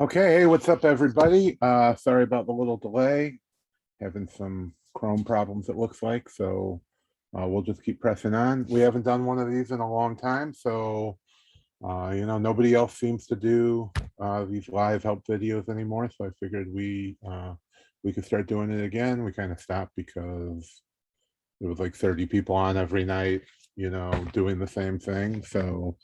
Okay, hey, what's up, everybody? Sorry about the little delay. Having some Chrome problems, it looks like, so we'll just keep pressing on. We haven't done one of these in a long time, so nobody else seems to do these live help videos anymore. So I figured we could start doing it again. We kind of stopped because there was like 30 people on every night, doing the same thing. So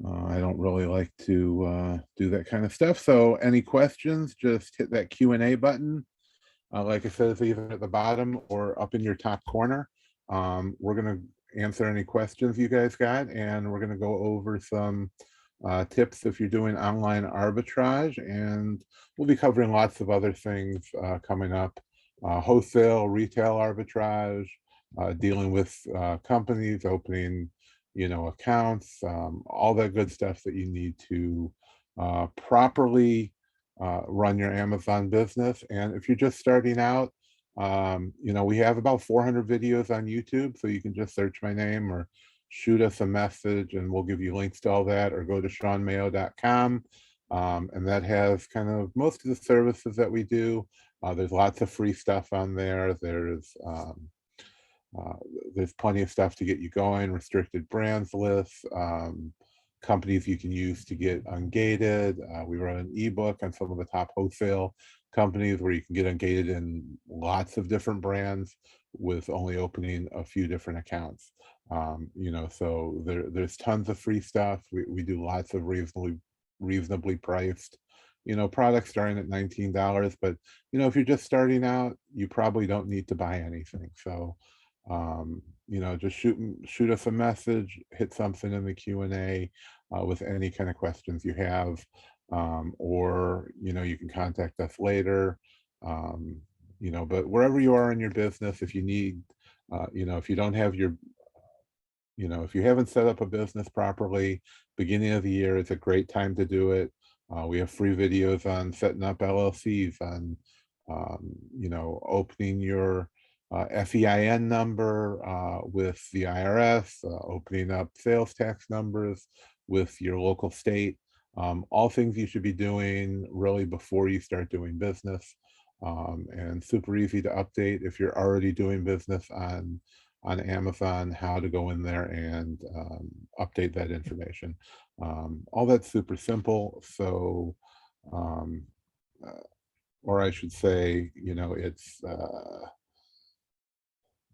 I don't really like to do that kind of stuff. So any questions, just hit that Q&A button. Like I said, it's either at the bottom or up in your top corner. We're going to answer any questions you guys got, and we're going to go over some tips if you're doing online arbitrage. And we'll be covering lots of other things coming up. Wholesale, retail arbitrage, dealing with companies, opening accounts, all that good stuff that you need to properly run your Amazon business. And if you're just starting out, we have about 400 videos on YouTube, so you can just search my name or shoot us a message and we'll give you links to all that, or go to ShawnMayo.com. And that has kind of most of the services that we do. There's lots of free stuff on there. Uh, there's plenty of stuff to get you going, restricted brands lists, companies you can use to get ungated. We wrote an ebook on some of the top wholesale companies where you can get ungated in lots of different brands with only opening a few different accounts. So there's tons of free stuff. We do lots of reasonably priced products starting at $19. But if you're just starting out, you probably don't need to buy anything. So just shoot us a message, hit something in the Q&A with any kind of questions you have, or you can contact us later. But wherever you are in your business, if you need, if you don't have your, if you haven't set up a business properly, beginning of the year is a great time to do it. We have free videos on setting up LLCs, on opening your FEIN number with the IRS, opening up sales tax numbers with your local state. All things you should be doing really before you start doing business, and super easy to update if you're already doing business on Amazon, how to go in there and update that information. All that's super simple. So, um, uh, or I should say,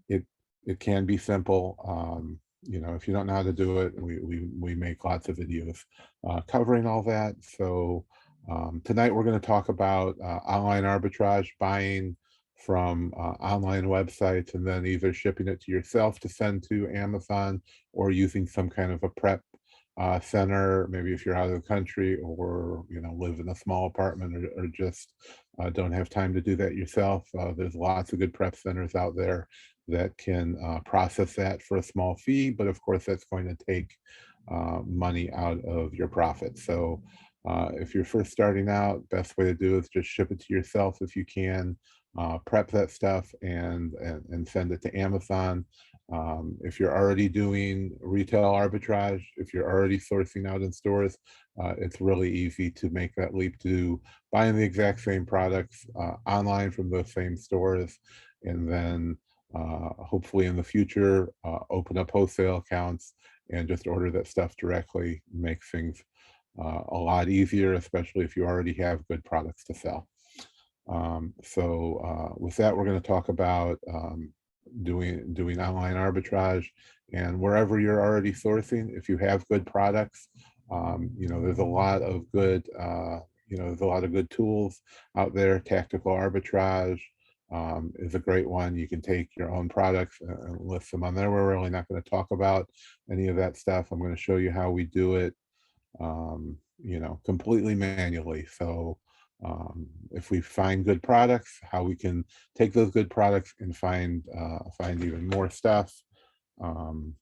it it can be simple. If you don't know how to do it, we make lots of videos covering all that. So tonight we're going to talk about online arbitrage, buying from online websites and then either shipping it to yourself to send to Amazon, or using some kind of a prep center, maybe if you're out of the country, or live in a small apartment, or just don't have time to do that yourself. There's lots of good prep centers out there that can process that for a small fee, but of course that's going to take money out of your profit. So if you're first starting out, best way to do is just ship it to yourself if you can. Prep that stuff and send it to Amazon. If you're already doing retail arbitrage, if you're already sourcing out in stores, it's really easy to make that leap to buying the exact same products online from those same stores, and then hopefully in the future open up wholesale accounts and just order that stuff directly. Makes things a lot easier, especially if you already have good products to sell. With that, we're going to talk about doing online arbitrage. And wherever you're already sourcing, if you have good products, there's a lot of good there's a lot of good tools out there. Tactical arbitrage is a great one. You can take your own products and list them on there. We're really not going to talk about any of that stuff. I'm going to show you how we do it completely manually. So if we find good products, how we can take those good products and find even more stuff. We'll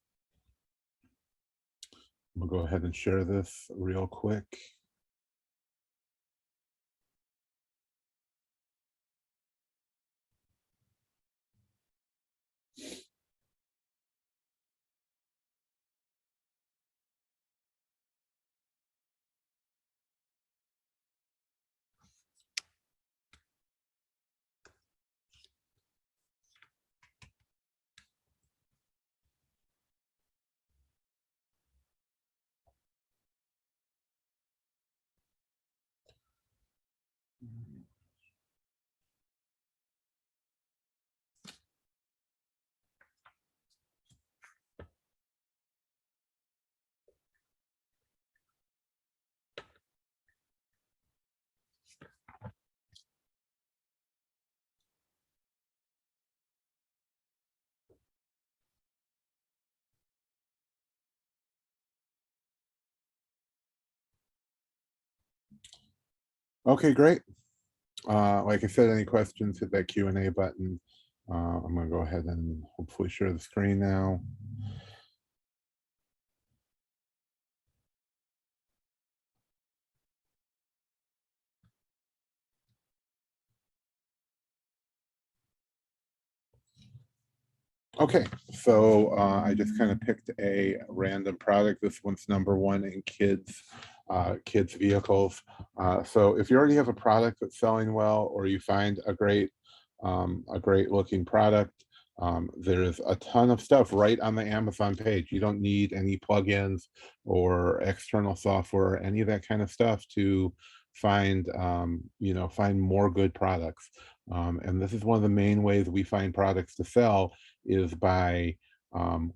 go ahead and share this real quick. Okay, great. Like I said, any questions, hit that Q&A button. I'm gonna go ahead and hopefully share the screen now. Okay, so I just kind of picked a random product. This one's number one in kids vehicles. So if you already have a product that's selling well, or you find a great looking product, there's a ton of stuff right on the Amazon page. You don't need any plugins or external software, or any of that kind of stuff to find, find more good products. And this is one of the main ways we find products to sell, is by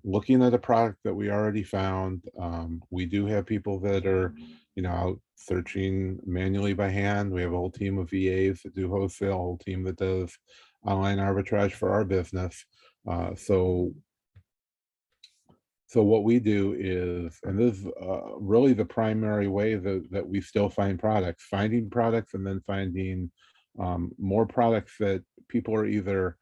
looking at a product that we already found. We do have people that are, out searching manually by hand. We have a whole team of VAs that do wholesale, a whole team that does online arbitrage for our business. Uh, so so what we do is, and this is really the primary way that we still find products, finding products and then finding more products that people are either,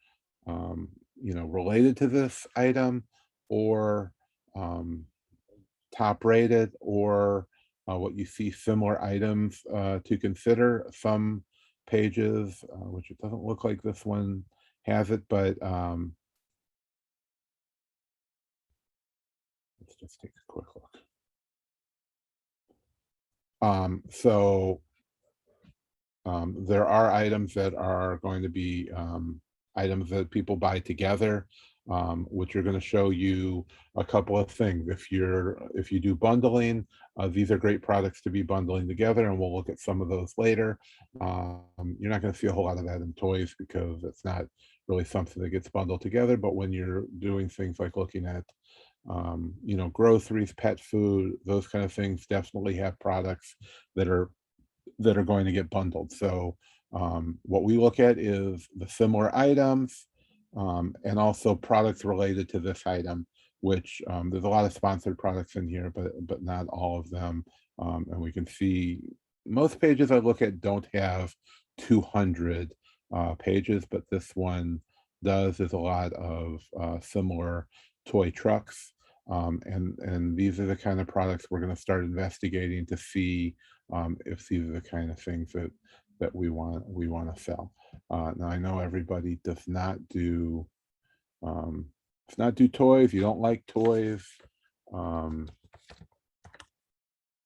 um, related to this item, or um, top rated, or what you see similar items to consider. Some pages, which it doesn't look like this one has it, but let's just take a quick look. So there are items that are going to be items that people buy together, which are going to show you a couple of things. If you do bundling, these are great products to be bundling together, and we'll look at some of those later. You're not going to see a whole lot of that in toys, because it's not really something that gets bundled together. But when you're doing things like looking at groceries, pet food, those kind of things, definitely have products that are going to get bundled. So what we look at is the similar items, and also products related to this item, which there's a lot of sponsored products in here, but not all of them. And we can see most pages I look at don't have 200 pages, but this one does. There's a lot of similar toy trucks. And these are the kind of products we're going to start investigating to see if these are the kind of things that we want to sell. Now I know everybody does not do toys. You don't like toys, um,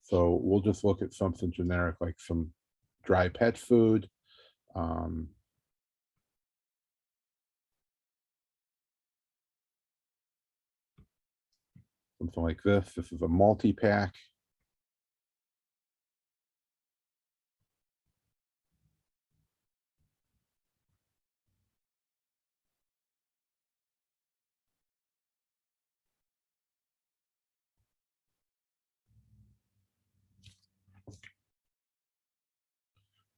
so we'll just look at something generic like some dry pet food. Um, Something like this. This is a multi-pack.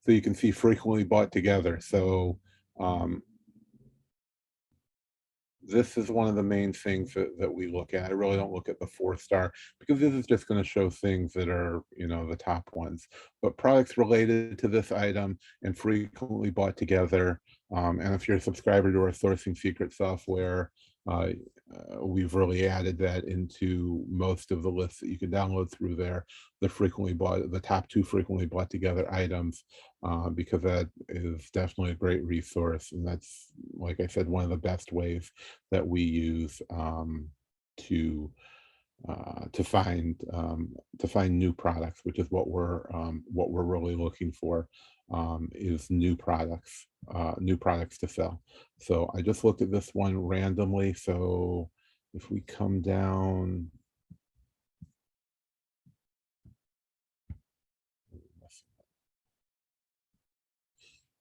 So you can see frequently bought together. So um, this is one of the main things that we look at. I really don't look at the 4-star, because this is just going to show things that are, the top ones. But products related to this item and frequently bought together. And if you're a subscriber to our sourcing secret software, uh, we've really added that into most of the lists that you can download through there. The top 2 frequently bought together items, because that is definitely a great resource. And that's, like I said, one of the best ways that we use to to find new products, which is what we're really looking for, is new products to sell. So I just looked at this one randomly. So if we come down,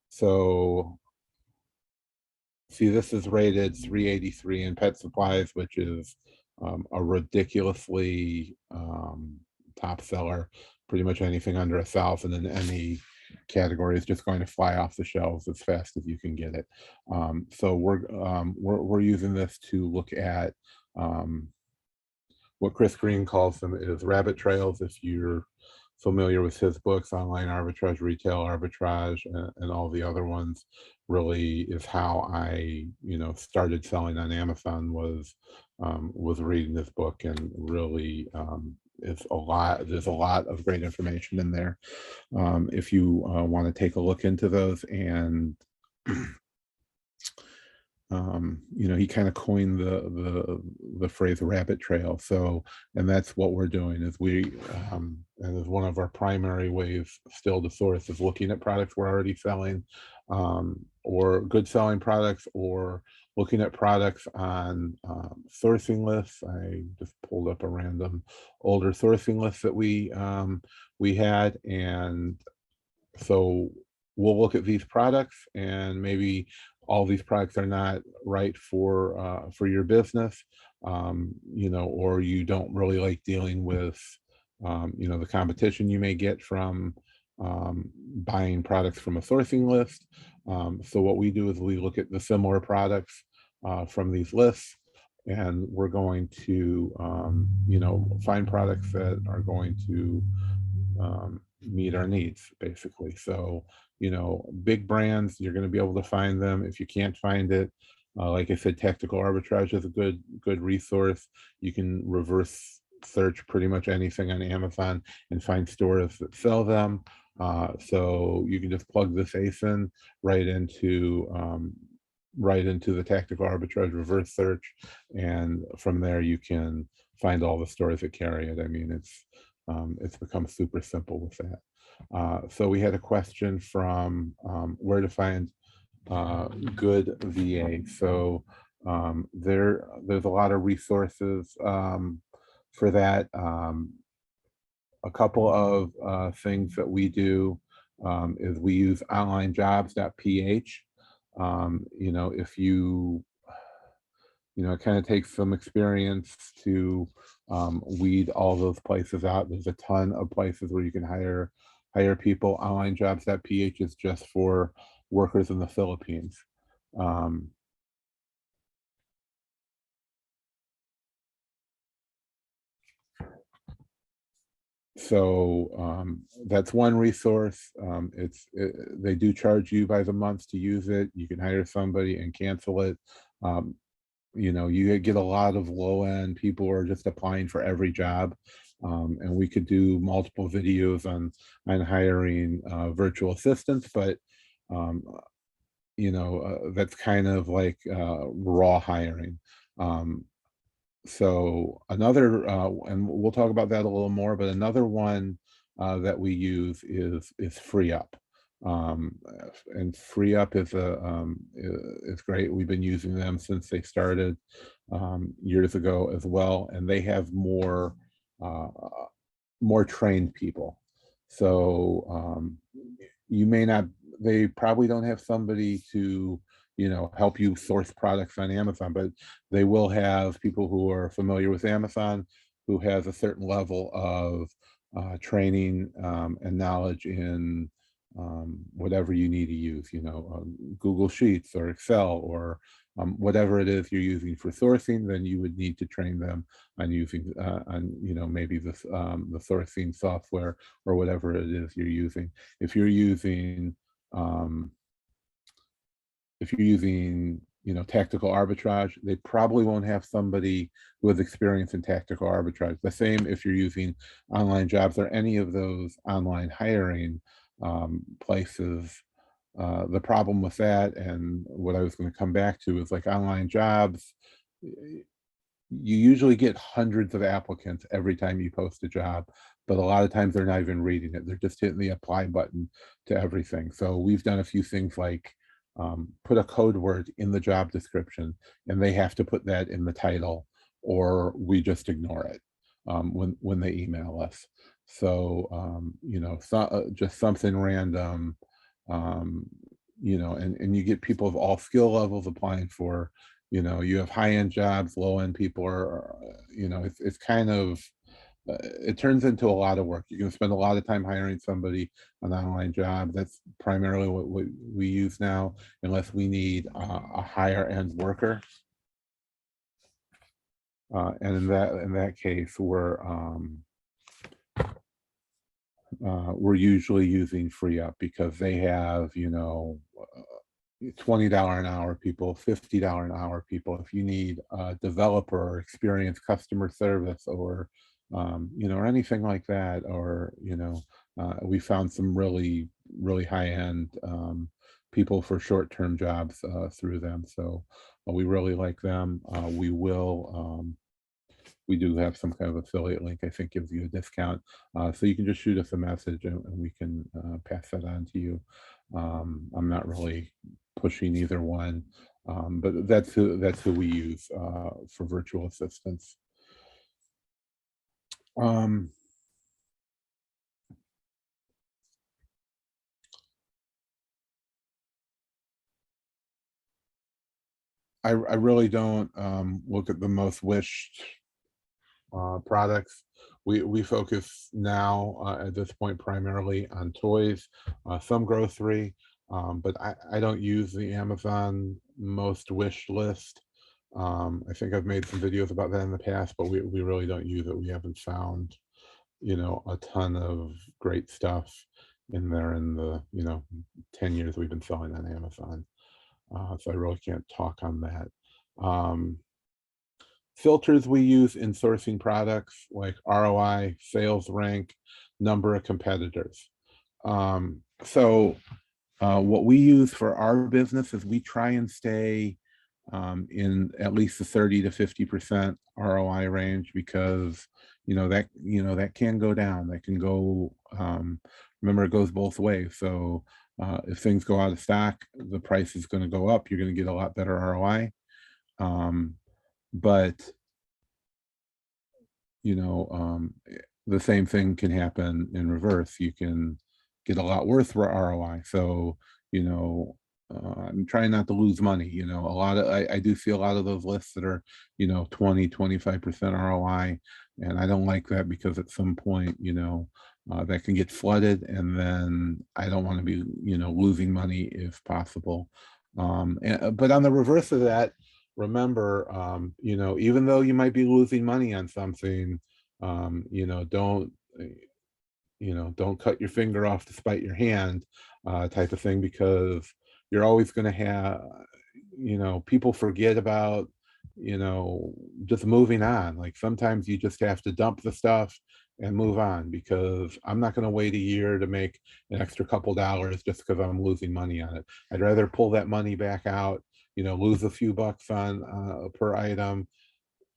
so see, this is rated 383 in pet supplies, which is a ridiculously top seller. Pretty much anything under 1,000 in any category is just going to fly off the shelves as fast as you can get it. So we're using this to look at um, what Chris Green calls them is rabbit trails. If you're familiar with his books, Online Arbitrage, Retail Arbitrage, and all the other ones, really is how I, started selling on Amazon, was reading this book, and really there's a lot of great information in there. If you want to take a look into those. And he kind of coined the phrase rabbit trail. So, and that's what we're doing, is and is one of our primary ways still to source, is looking at products we're already selling, or good selling products, or looking at products on sourcing lists. I just pulled up a random older sourcing list that we had, and so we'll look at these products, and maybe all these products are not right for your business, or you don't really like dealing with, the competition you may get from buying products from a sourcing list. So what we do is we look at the similar products from these lists, and we're going to, find products that are going to meet our needs, basically. So, big brands, you're going to be able to find them. If you can't find it, like I said, Tactical Arbitrage is a good resource. You can reverse search pretty much anything on Amazon and find stores that sell them. So you can just plug this ASIN right into the Tactical Arbitrage reverse search, and from there you can find all the stores that carry it. I mean, it's become super simple with that. So we had a question from where to find good VA. So there's a lot of resources for that. A couple of things that we do is we use onlinejobs.ph. If it kind of takes some experience to weed all those places out. There's a ton of places where you can hire people. Onlinejobs.ph is just for workers in the Philippines. So that's one resource. They do charge you by the month to use it. You can hire somebody and cancel it. You get a lot of low-end people who are just applying for every job, and we could do multiple videos on hiring virtual assistants, but that's kind of like raw hiring. So another, and we'll talk about that a little more, but another one that we use is FreeUp. And FreeUp is great. We've been using them since they started years ago as well, and they have more trained people. So they probably don't have somebody to help you source products on Amazon, but they will have people who are familiar with Amazon, who has a certain level of training and knowledge in whatever you need to use, Google Sheets or Excel, or whatever it is you're using for sourcing. Then you would need to train them on using maybe the sourcing software or whatever it is you're using. If you're using Tactical Arbitrage, they probably won't have somebody who has experience in Tactical Arbitrage. The same if you're using Online Jobs or any of those online hiring places. The problem with that, and what I was going to come back to, is like Online Jobs, you usually get hundreds of applicants every time you post a job, but a lot of times they're not even reading it. They're just hitting the apply button to everything. So we've done a few things like put a code word in the job description, and they have to put that in the title, or we just ignore it when they email us. So just something random, and you get people of all skill levels applying for. You have high-end jobs, low-end people are, it's kind of, it turns into a lot of work. You're going to spend a lot of time hiring somebody an online job. That's primarily what we use now, unless we need a higher end worker. And in that case, we're usually using free up because they have, you know, $20 an hour people, $50 an hour people. If you need a developer or experienced customer service or, you know, or anything like that, or, you know, we found some really, really high end people for short-term jobs through them. So we really like them. We do have some kind of affiliate link, I think gives you a discount. So you can just shoot us a message and we can pass that on to you. I'm not really pushing either one, but that's who we use for virtual assistants. Um, I really don't look at the most wished products. We focus now at this point primarily on toys, some grocery, but I don't use the Amazon most wish list. I think I've made some videos about that in the past, but we really don't use it. We haven't found, you know, a ton of great stuff in there in the, you know, 10 years we've been selling on Amazon. So I really can't talk on that. Um, Filters we use in sourcing products like ROI, sales rank, number of competitors. What we use for our business is we try and stay in at least the 30 to 50% ROI range because you know that can go down. That can go. Remember, it goes both ways. So if things go out of stock, the price is going to go up. You're going to get a lot better ROI. But you know, the same thing can happen in reverse. You can get a lot worse for ROI. So, you know, I'm trying not to lose money. You know, I do see a lot of those lists that are, you know, 20, 25% ROI. And I don't like that because at some point, you know, that can get flooded. And then I don't want to be, you know, losing money if possible. But on the reverse of that, remember, you know, even though you might be losing money on something, you know, you know, don't cut your finger off to spite your hand, type of thing, because you're always going to have, you know, people forget about, you know, just moving on. Like sometimes you just have to dump the stuff and move on because I'm not going to wait a year to make an extra couple dollars just because I'm losing money on it. I'd rather pull that money back out, you know, lose a few bucks on per item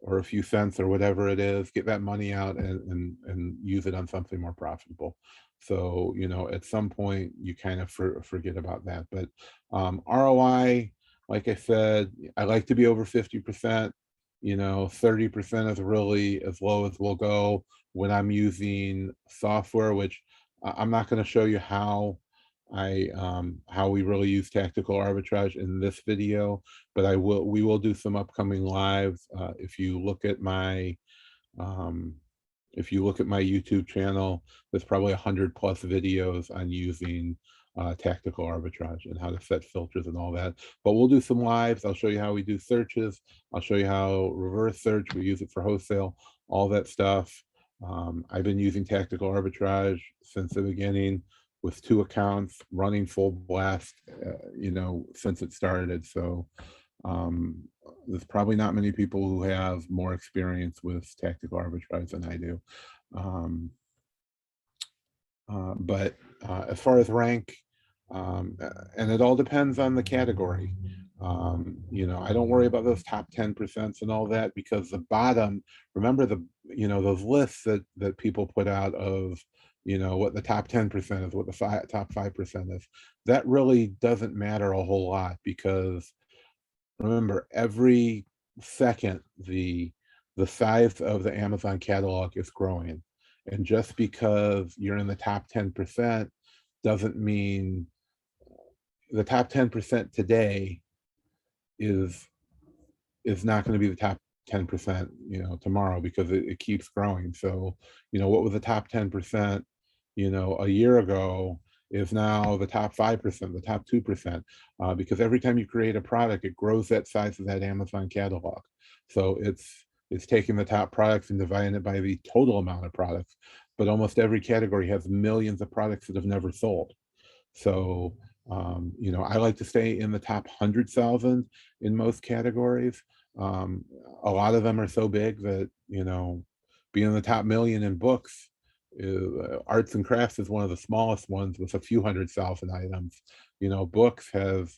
or a few cents or whatever it is, get that money out and use it on something more profitable. So, you know, at some point you kind of forget about that. But ROI, like I said, I like to be over 50%. You know, 30% is really as low as we'll go when I'm using software, which I'm not going to show you how we really use tactical arbitrage in this video, but we will do some upcoming lives. Um, if you look at my YouTube channel, there's probably 100 plus videos on using tactical arbitrage and how to set filters and all that. But we'll do some lives. I'll show you how we do searches. I'll show you how reverse search, we use it for wholesale, all that stuff. I've been using tactical arbitrage since the beginning with 2 accounts running full blast, you know, since it started. So um, there's probably not many people who have more experience with tactical arbitrage than I do. Um, but as far as rank, and it all depends on the category. You know, I don't worry about those top 10% and all that because the bottom, remember you know, those lists that people put out of, you know, what the top 10% is, what the top 5% is, that really doesn't matter a whole lot because remember, every second, the size of the Amazon catalog is growing. And just because you're in the top 10% doesn't mean the top 10% today is not going to be the top 10%, you know, tomorrow because it keeps growing. So, you know, what was the top 10%, you know, a year ago is now the top 5%, the top 2%, because every time you create a product, it grows that size of that Amazon catalog. So is taking the top products and dividing it by the total amount of products. But almost every category has millions of products that have never sold. So, I like to stay in the top 100,000 in most categories. A lot of them are so big that, being in the top million in books, arts and crafts is one of the smallest ones with a few 100,000 items. Books have,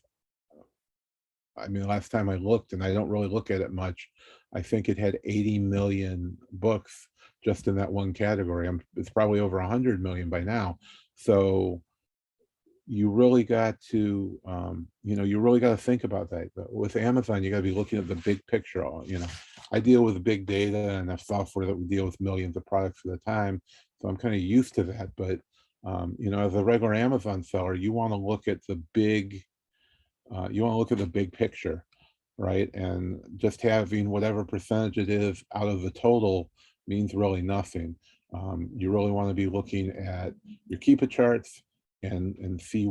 I mean, last time I looked, and I don't really look at it much, I think it had 80 million books just in that one category. It's probably over 100 million by now. So you really got to, you really got to think about that. But with Amazon, you got to be looking at the big picture. I deal with big data and a software that we deal with millions of products at a time, so I'm kind of used to that. But as a regular Amazon seller, you want to look at the big, big picture, right? And just having whatever percentage it is out of the total means really nothing. You really want to be looking at your Keepa charts and see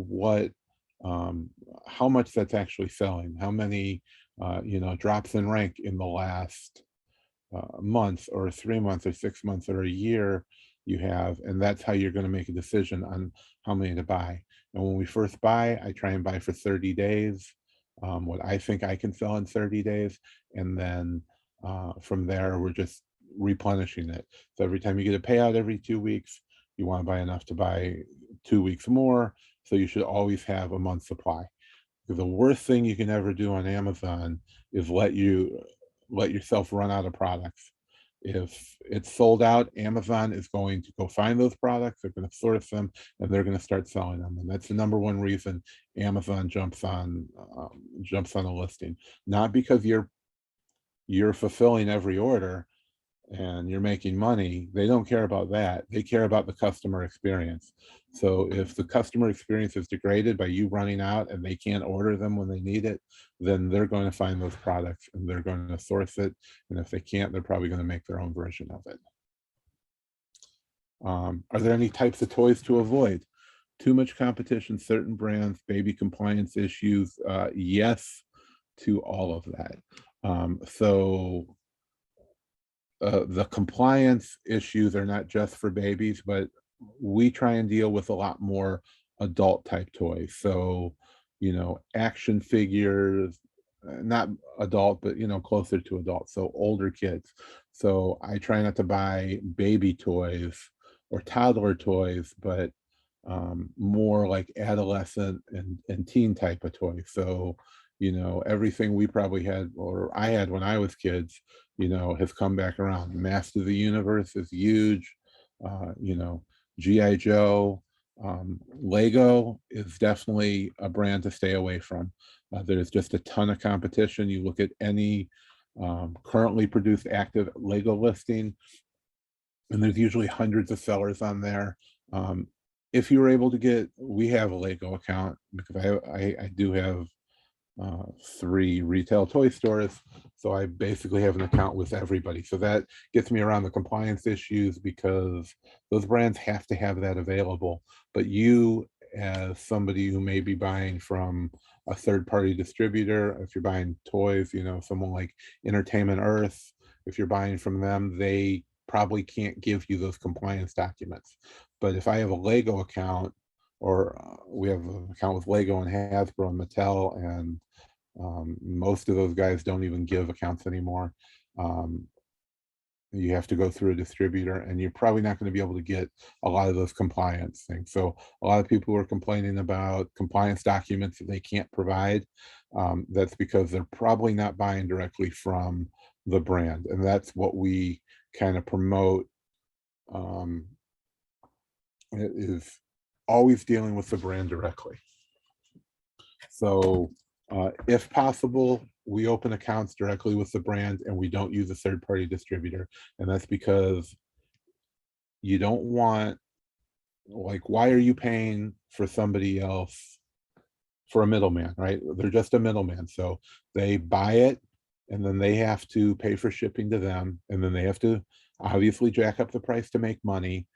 how much that's actually selling, how many, drops in rank in the last month or 3 months or 6 months or a year you have, and that's how you're going to make a decision on how many to buy. And when we first buy, I try and buy for 30 days, what I think I can sell in 30 days, and then from there we're just replenishing it. So every time you get a payout every 2 weeks, you want to buy enough to buy 2 weeks more. So you should always have a month's supply. Because the worst thing you can ever do on Amazon is let yourself run out of products. If it's sold out, Amazon is going to go find those products, they're going to source them, and they're going to start selling them. And that's the number one reason Amazon jumps on a listing. Not because you're fulfilling every order and you're making money. They don't care about that. They care about the customer experience. So if the customer experience is degraded by you running out and they can't order them when they need it, then they're going to find those products and they're going to source it. And if they can't, they're probably going to make their own version of it. Are there any types of toys to avoid? Too much competition, certain brands, baby compliance issues. Yes to all of that. The compliance issues are not just for babies, but we try and deal with a lot more adult type toys. So, action figures, not adult, but, closer to adult. So older kids. So I try not to buy baby toys or toddler toys, but more like adolescent and teen type of toys. So, everything we probably had or I had when I was kids, has come back around. Master of the Universe is huge. G.I. Joe, Lego is definitely a brand to stay away from. There's just a ton of competition. You look at any currently produced active Lego listing, and there's usually hundreds of sellers on there. If you were able to we have a Lego account because I do have 3 retail toy stores. So I basically have an account with everybody. So that gets me around the compliance issues because those brands have to have that available. But you, as somebody who may be buying from a third-party distributor, if you're buying toys, someone like Entertainment Earth, if you're buying from them, they probably can't give you those compliance documents. But if I have a Lego account, or we have an account with Lego and Hasbro and Mattel, and most of those guys don't even give accounts anymore. You have to go through a distributor, and you're probably not going to be able to get a lot of those compliance things. So a lot of people are complaining about compliance documents that they can't provide. That's because they're probably not buying directly from the brand, and that's what we kind of promote. It is always dealing with the brand directly. So if possible, we open accounts directly with the brand and we don't use a third-party distributor. And that's because you don't want, why are you paying for somebody else, for a middleman, right? They're just a middleman. So they buy it and then they have to pay for shipping to them. And then they have to obviously jack up the price to make money.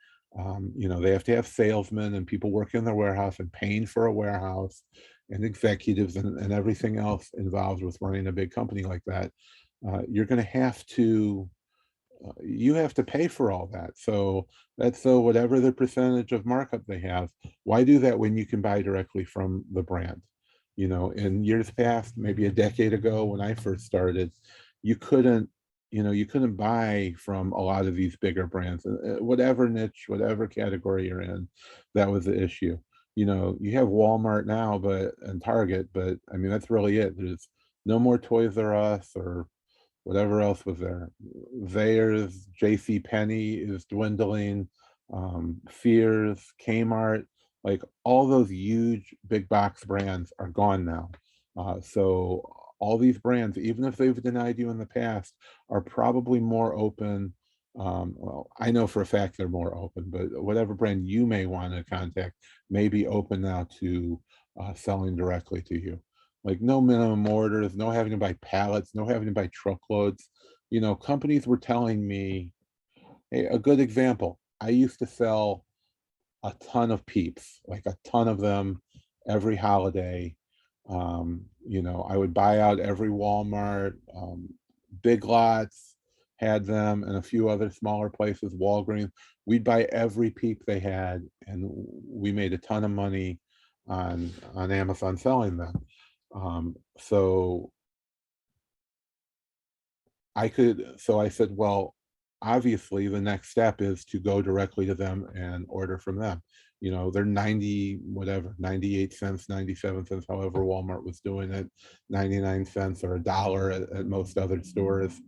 They have to have salesmen and people working in their warehouse and paying for a warehouse and executives and everything else involved with running a big company like that. You're going to have to you have to pay for all that. So that's whatever the percentage of markup they have. Why do that when you can buy directly from the brand? You know, in years past, maybe a decade ago when I first started, you couldn't, you couldn't buy from a lot of these bigger brands, whatever niche, whatever category you're in. That was the issue. You know, you have Walmart now, and Target, but I mean that's really it. There's no more Toys R Us or whatever else was there. Zayre's, J.C. Penney is dwindling, Sears, Kmart, like all those huge big box brands are gone now. So all these brands, even if they've denied you in the past, are probably more open. Well, I know for a fact they're more open, but whatever brand you may want to contact may be open now to selling directly to you. Like no minimum orders, no having to buy pallets, no having to buy truckloads. You know, companies were telling me, hey, a good example, I used to sell a ton of Peeps, like a ton of them every holiday. You know, I would buy out every Walmart, Big Lots had them, and a few other smaller places, Walgreens. We'd buy every Peep they had, and we made a ton of money on Amazon selling them. So I said, well, obviously the next step is to go directly to them and order from them. You know, they're 90, whatever, 98 cents, 97 cents, however Walmart was doing it, 99 cents or $1 at most other stores.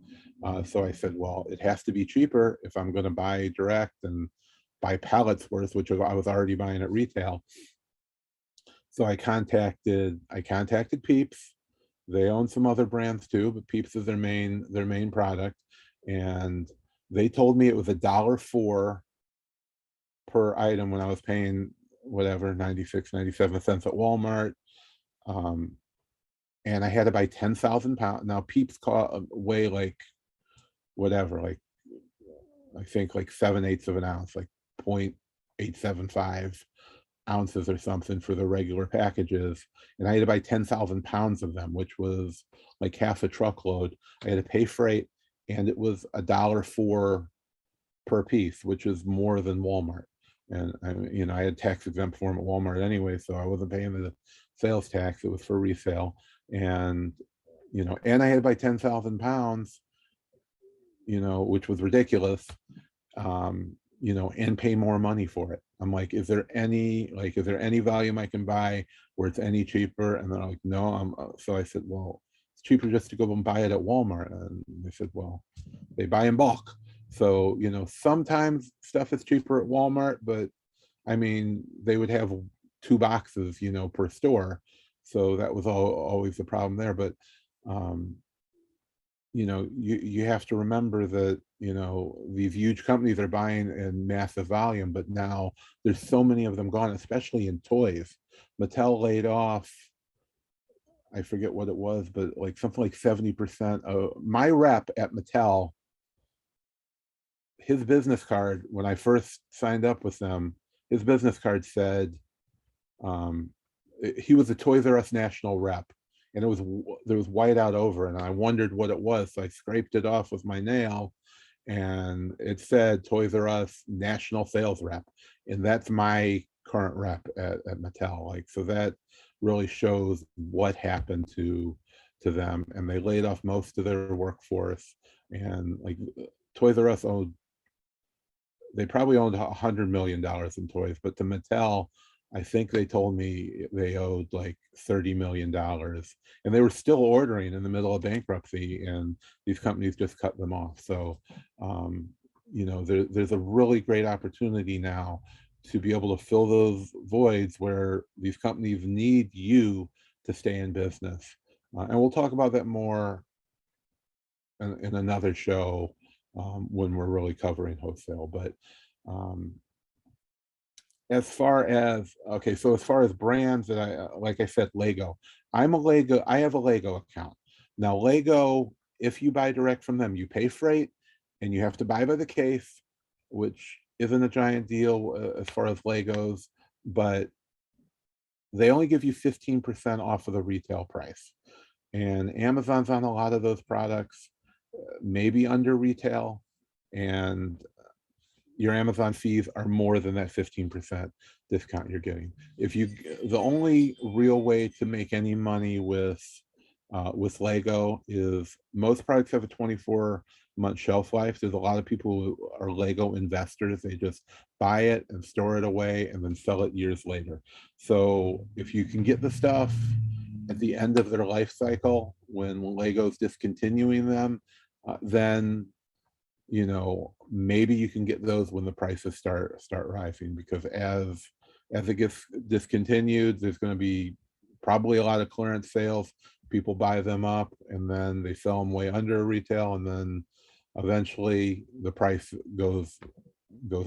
So I said, well, it has to be cheaper if I'm going to buy direct and buy pallets worth, which I was already buying at retail. So I contacted Peeps. They own some other brands too, but Peeps is their main product. And they told me it was $1.04 per item when I was paying whatever, 96, 97 cents at Walmart. And I had to buy 10,000 pounds. Now Peeps weigh like whatever, like I think like 7/8 of an ounce, like 0.875 ounces or something for the regular packages. And I had to buy 10,000 pounds of them, which was like half a truckload. I had to pay freight, and it was $1.04 per piece, which is more than Walmart. And I had tax exempt form at Walmart anyway, so I wasn't paying the sales tax. It was for resale. And, and I had to buy 10,000 pounds, which was ridiculous. And pay more money for it. I'm like, is there any volume I can buy where it's any cheaper? And they're like, no. So I said, well, it's cheaper just to go and buy it at Walmart. And they said, well, they buy in bulk. So, sometimes stuff is cheaper at Walmart, but I mean, they would have 2 boxes, per store. So that was always the problem there. But, you have to remember that, these huge companies are buying in massive volume, but now there's so many of them gone, especially in toys. Mattel laid off, I forget what it was, but like something like 70% of my rep at Mattel. His business card, when I first signed up with them, his business card said, he was a Toys R Us national rep, and there was white out over, and I wondered what it was. So I scraped it off with my nail, and it said Toys R Us national sales rep, and that's my current rep at Mattel. Like, so that really shows what happened to them, and they laid off most of their workforce. And like Toys R Us they probably owned $100 million in toys, but to Mattel, I think they told me they owed like $30 million, and they were still ordering in the middle of bankruptcy, and these companies just cut them off. So, there's a really great opportunity now to be able to fill those voids where these companies need you to stay in business. And we'll talk about that more in another show when we're really covering wholesale. But as far as brands that like I said, Lego. I have a Lego account. Now Lego, if you buy direct from them, you pay freight and you have to buy by the case, which isn't a giant deal as far as Legos, but they only give you 15% off of the retail price. And Amazon's on a lot of those products, maybe under retail. and your Amazon fees are more than that 15% discount you're getting. The only real way to make any money with Lego is most products have a 24-month shelf life. There's a lot of people who are Lego investors. They just buy it and store it away and then sell it years later. So if you can get the stuff at the end of their life cycle, when Lego's discontinuing them, then maybe you can get those when the prices start rising, because as it gets discontinued, there's going to be probably a lot of clearance sales. People buy them up and then they sell them way under retail, and then eventually the price goes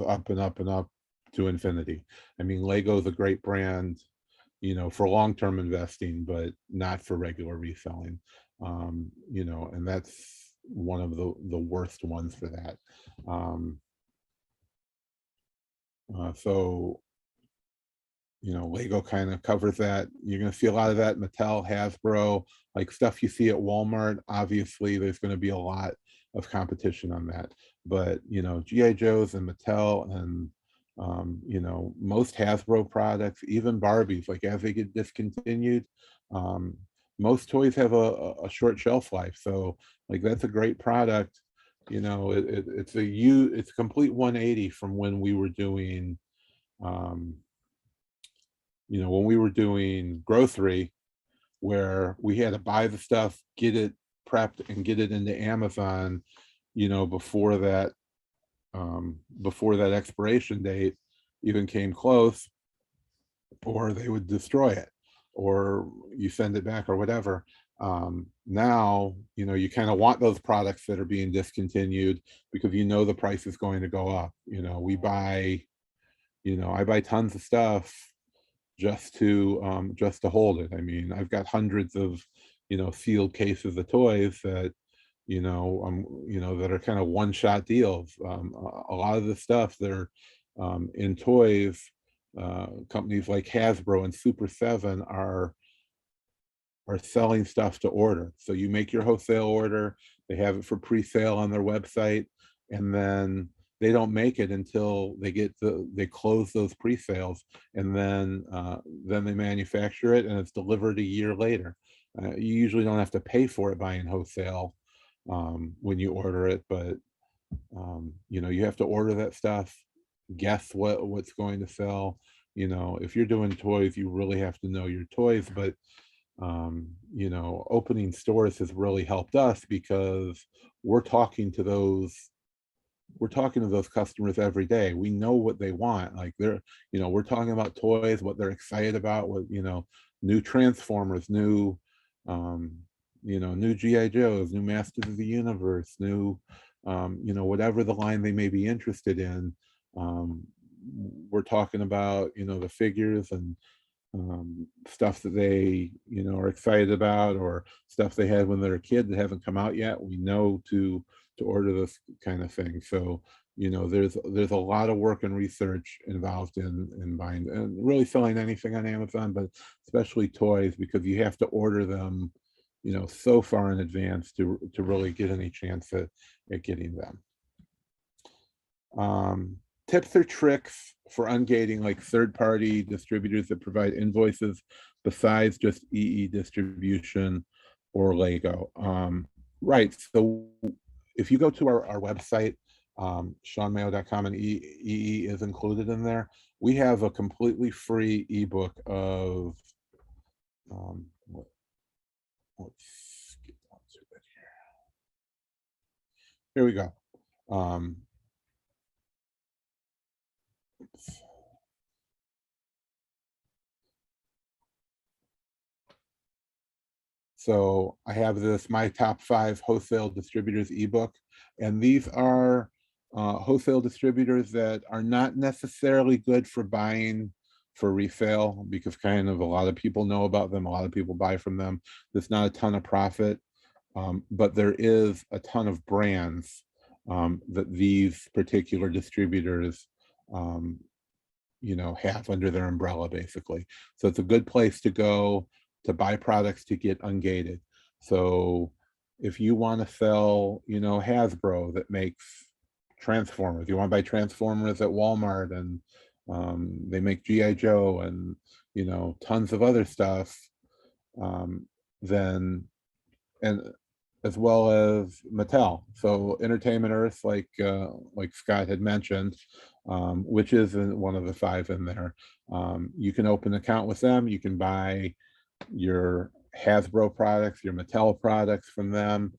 up and up and up to infinity. I mean, Lego is a great brand, for long-term investing, but not for regular reselling. And that's one of the worst ones for that. So Lego kind of covers that. You're going to see a lot of that. Mattel, Hasbro, like stuff you see at Walmart. Obviously, there's going to be a lot of competition on that. But GI Joes and Mattel and most Hasbro products, even Barbies, like as they get discontinued, most toys have a short shelf life. So like that's a great product. It's a complete 180 from when we were doing when we were doing grocery, where we had to buy the stuff, get it prepped and get it into Amazon, before that expiration date even came close, or they would destroy it, or you send it back or whatever. Now, you kind of want those products that are being discontinued, because the price is going to go up. I buy tons of stuff just to hold it. I mean, I've got hundreds of sealed cases of toys that that are kind of one-shot deals. A lot of the stuff that are in toys, companies like Hasbro and Super 7 are selling stuff to order. So you make your wholesale order, they have it for pre-sale on their website, and then they don't make it until they close those pre-sales, and then they manufacture it and it's delivered a year later. You usually don't have to pay for it buying wholesale when you order it, but you have to order that stuff, guess what's going to sell. If you're doing toys, you really have to know your toys. But opening stores has really helped us, because we're talking to those customers every day. We know what they want. Like we're talking about toys, what they're excited about, what new Transformers, new new GI Joes, new Masters of the Universe, new whatever the line they may be interested in. We're talking about the figures and stuff that they are excited about, or stuff they had when they were a kid that haven't come out yet. We know to order this kind of thing. So there's a lot of work and research involved in buying and really selling anything on Amazon, but especially toys, because you have to order them so far in advance to really get any chance at getting them. Tips or tricks for ungating like third-party distributors that provide invoices besides just EE distribution or Lego. Right, so if you go to our website, ShawnMayo.com, and EE is included in there, we have a completely free ebook of, let's get down to it here. Here we go. So I have this My Top 5 Wholesale Distributors ebook, and these are wholesale distributors that are not necessarily good for buying for resale, because kind of a lot of people know about them, a lot of people buy from them. There's not a ton of profit, but there is a ton of brands that these particular distributors have under their umbrella, basically. So it's a good place to go to buy products to get ungated. So if you want to sell, Hasbro that makes Transformers. You want to buy Transformers at Walmart, and they make G.I. Joe and, you know, tons of other stuff. Then, and as well as Mattel. So Entertainment Earth, like Scott had mentioned, which is one of the 5 in there. You can open an account with them. You can buy your Hasbro products, your Mattel products from them,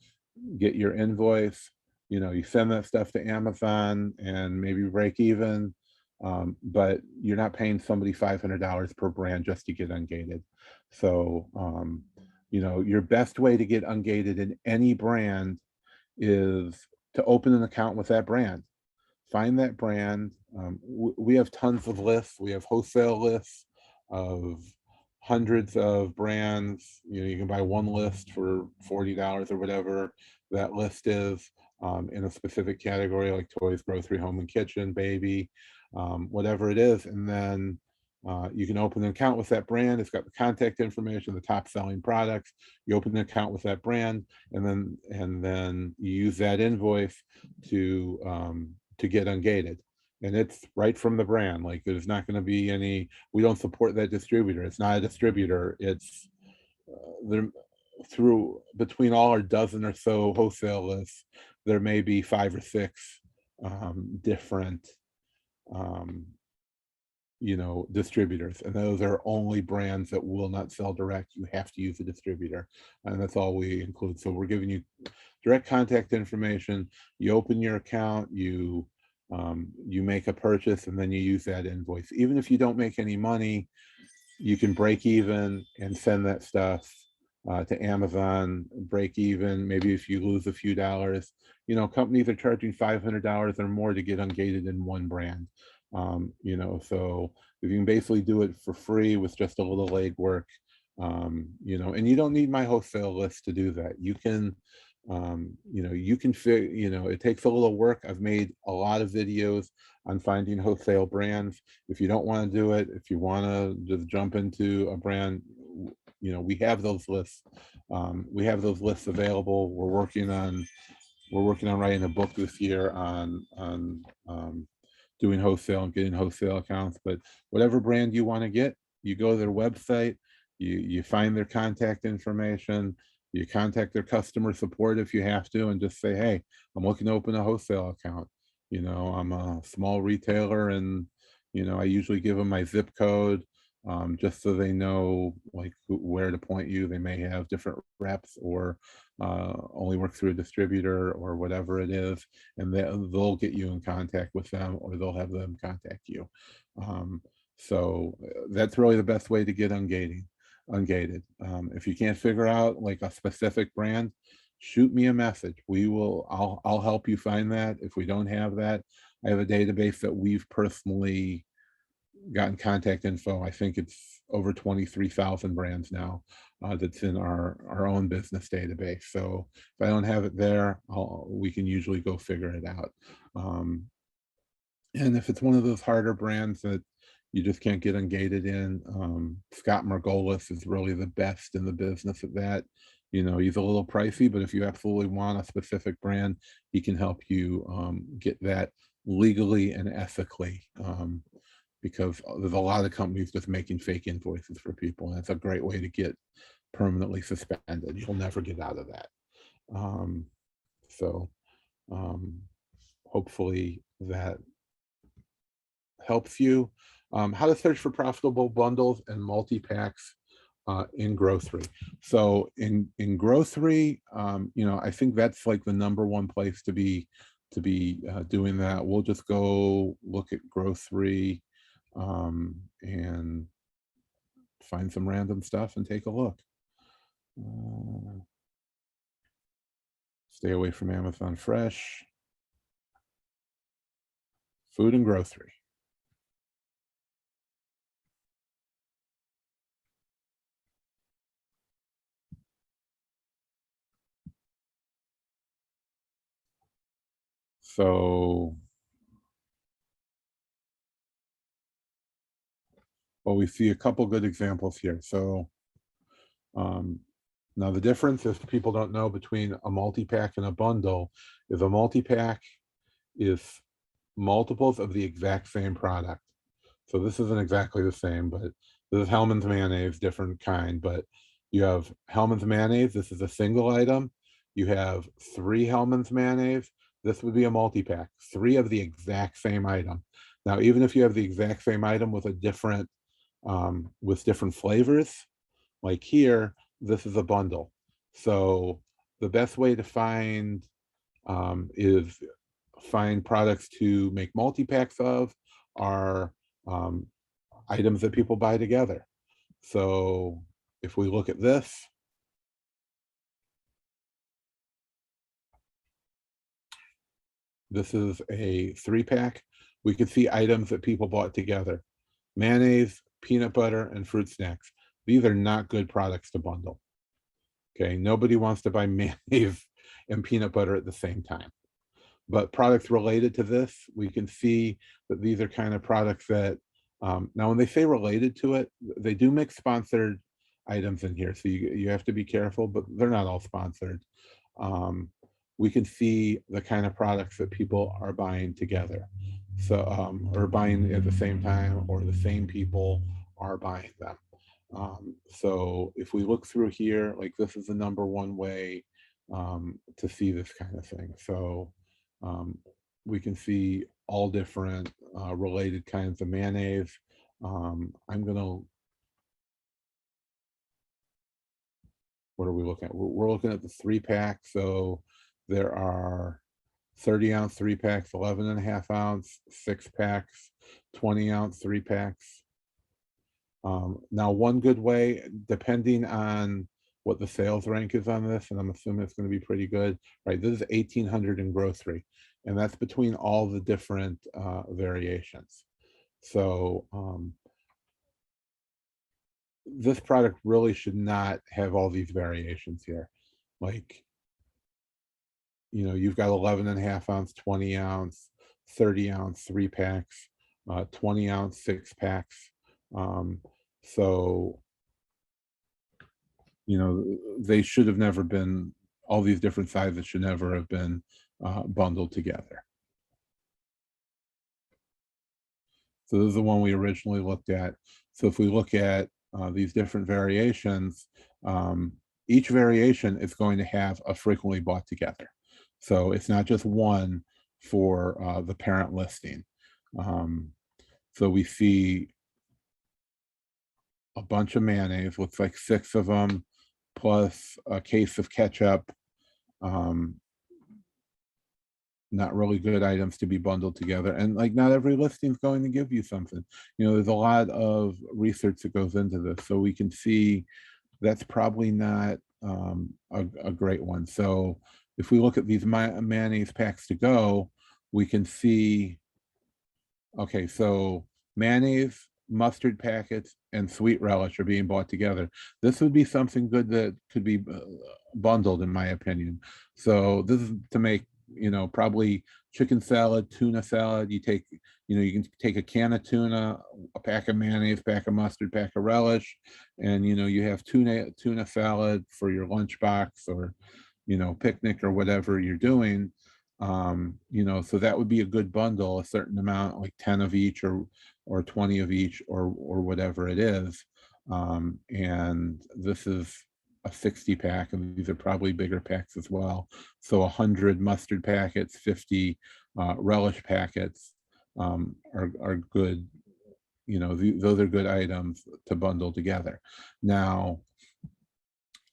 get your invoice. You know, you send that stuff to Amazon and maybe break even, but you're not paying somebody $500 per brand just to get ungated. So, you know, your best way to get ungated in any brand is to open an account with that brand. Find that brand. We have tons of lists. We have wholesale lists of hundreds of brands. You know, you can buy one list for $40 or whatever that list is, in a specific category like toys, grocery, home and kitchen, baby, whatever it is. And then you can open an account with that brand. It's got the contact information, the top selling products. You open an account with that brand, and then you use that invoice to get ungated. And it's right from the brand. Like, there's not going to be any, we don't support that distributor. It's not a distributor. It's there, through between all our dozen or so wholesale lists, there may be 5 or 6 different you know, distributors, and those are only brands that will not sell direct. You have to use a distributor, and that's all we include. So we're giving you direct contact information. You open your account, you make a purchase, and then you use that invoice. Even if you don't make any money, you can break even and send that stuff to Amazon, break even. Maybe if you lose a few dollars, you know, companies are charging $500 or more to get ungated in one brand. You know, so if you can basically do it for free with just a little legwork, you know, and you don't need my wholesale list to do that. You can, you know, you can fit, you know, it takes a little work. I've made a lot of videos on finding wholesale brands. If you don't want to do it, if you want to just jump into a brand, you know, we have those lists. We have those lists available. We're working on writing a book this year on doing wholesale and getting wholesale accounts. But whatever brand you want to get, you go to their website, you find their contact information, you contact their customer support if you have to, and just say, hey, I'm looking to open a wholesale account. You know, I'm a small retailer, and, you know, I usually give them my zip code, just so they know like where to point you. They may have different reps, or only work through a distributor, or whatever it is, and they'll get you in contact with them, or they'll have them contact you. So that's really the best way to get ungated. If you can't figure out like a specific brand, shoot me a message. I'll help you find that. If we don't have that, I have a database that we've personally gotten contact info. I think it's over 23,000 brands now, that's in our own business database. So if I don't have it there, we can usually go figure it out. And if it's one of those harder brands that you just can't get ungated in, Scott Margolis is really the best in the business at that. You know, he's a little pricey, but if you absolutely want a specific brand, he can help you get that legally and ethically. Because there's a lot of companies just making fake invoices for people, and that's a great way to get permanently suspended. You'll never get out of that. So hopefully that helps you. How to search for profitable bundles and multi-packs in grocery. So in grocery, you know, I think that's like the #1 place to be doing that. We'll just go look at grocery and find some random stuff and take a look. Stay away from Amazon Fresh. Food and grocery. So, well, we see a couple good examples here. So now the difference, if people don't know, between a multi-pack and a bundle is a multi-pack is multiples of the exact same product. So this isn't exactly the same, but this is Hellmann's mayonnaise, different kind, but you have Hellmann's mayonnaise. This is a single item. You have 3 Hellmann's mayonnaise. This would be a multi-pack, 3 of the exact same item. Now, even if you have the exact same item with a different, with different flavors, like here, this is a bundle. So the best way to find is find products to make multi-packs of are um, items that people buy together. So if we look at this, this is a 3-pack. We could see items that people bought together. Mayonnaise, peanut butter, and fruit snacks. These are not good products to bundle. Okay, nobody wants to buy mayonnaise and peanut butter at the same time. But products related to this, we can see that these are kind of products that, now when they say related to it, they do mix sponsored items in here. So you have to be careful, but they're not all sponsored. We can see the kind of products that people are buying together. So, or buying at the same time, or the same people are buying them. So if we look through here, like this is the number one way to see this kind of thing. So um, we can see all different related kinds of mayonnaise. I'm gonna, what are we looking at? We're looking at the 3-pack. So there are 30-ounce 3-packs, 11.5-ounce 6-packs, 20-ounce 3-packs. Now, one good way, depending on what the sales rank is on this, and I'm assuming it's going to be pretty good, right? This is 1,800 in grocery, and that's between all the different variations. So this product really should not have all these variations here. Like, you know, you've got 11.5-ounce, 20-ounce, 30-ounce 3-packs, 20-ounce 6-packs. So you know, they should have never been, all these different sizes should never have been bundled together. So this is the one we originally looked at. So if we look at these different variations, each variation is going to have a frequently bought together. So it's not just one for the parent listing. So we see a bunch of mayonnaise, looks like 6 of them, plus a case of ketchup. Not really good items to be bundled together. And like not every listing is going to give you something. You know, there's a lot of research that goes into this. So we can see that's probably not a great one. So if we look at these mayonnaise packs to go, we can see, okay, so mayonnaise, mustard packets, and sweet relish are being bought together. This would be something good that could be bundled, in my opinion. So this is to make, you know, probably chicken salad, tuna salad. You take, you know, you can take a can of tuna, a pack of mayonnaise, pack of mustard, pack of relish, and you know, you have tuna salad for your lunchbox or, you know, picnic or whatever you're doing. You know, so that would be a good bundle, a certain amount, like 10 of each or 20 of each or whatever it is. And this is a 60-pack, and these are probably bigger packs as well. So 100 mustard packets, 50 relish packets are good. You know, those are good items to bundle together. Now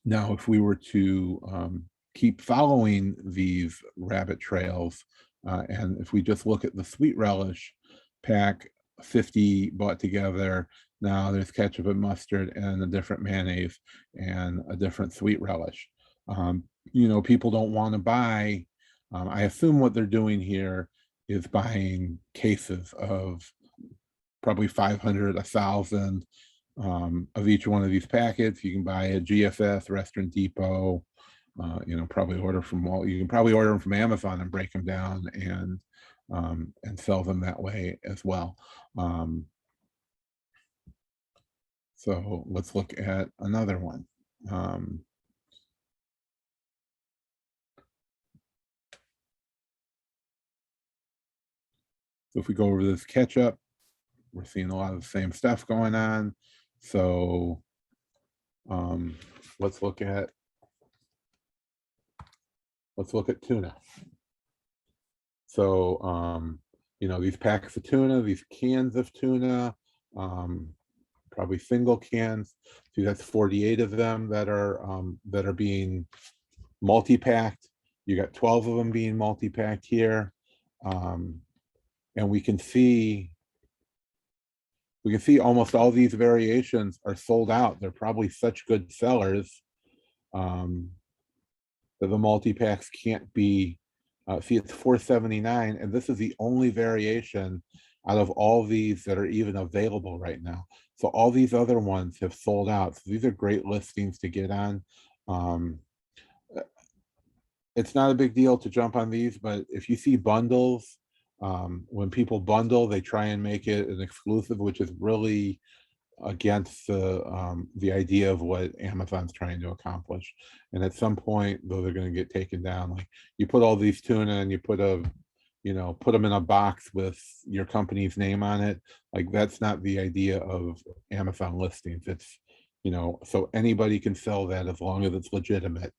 if we were to keep following these rabbit trails, and if we just look at the sweet relish pack, 50 bought together. Now there's ketchup and mustard and a different mayonnaise and a different sweet relish. You know, people don't want to buy, I assume what they're doing here is buying cases of probably 500, 1,000 of each one of these packets. You can buy a GFS, Restaurant Depot, you know, probably order from you can probably order them from Amazon and break them down and sell them that way as well. So let's look at another one. So if we go over this ketchup, we're seeing a lot of the same stuff going on. So let's look at tuna. So these packs of tuna, these cans of tuna, probably single cans. See, that's 48 of them that are being multi-packed. You got 12 of them being multi-packed here. And we can see almost all these variations are sold out. They're probably such good sellers that the multi-packs can't be, see, it's $4.79, and this is the only variation out of all these that are even available right now. So all these other ones have sold out. So these are great listings to get on. It's not a big deal to jump on these, but if you see bundles, when people bundle, they try and make it an exclusive, which is really against the idea of what Amazon's trying to accomplish. And at some point, those are going to get taken down. Like, you put all these tuna and you put them in a box with your company's name on it. Like, that's not the idea of Amazon listings. It's, so anybody can sell that as long as it's legitimate.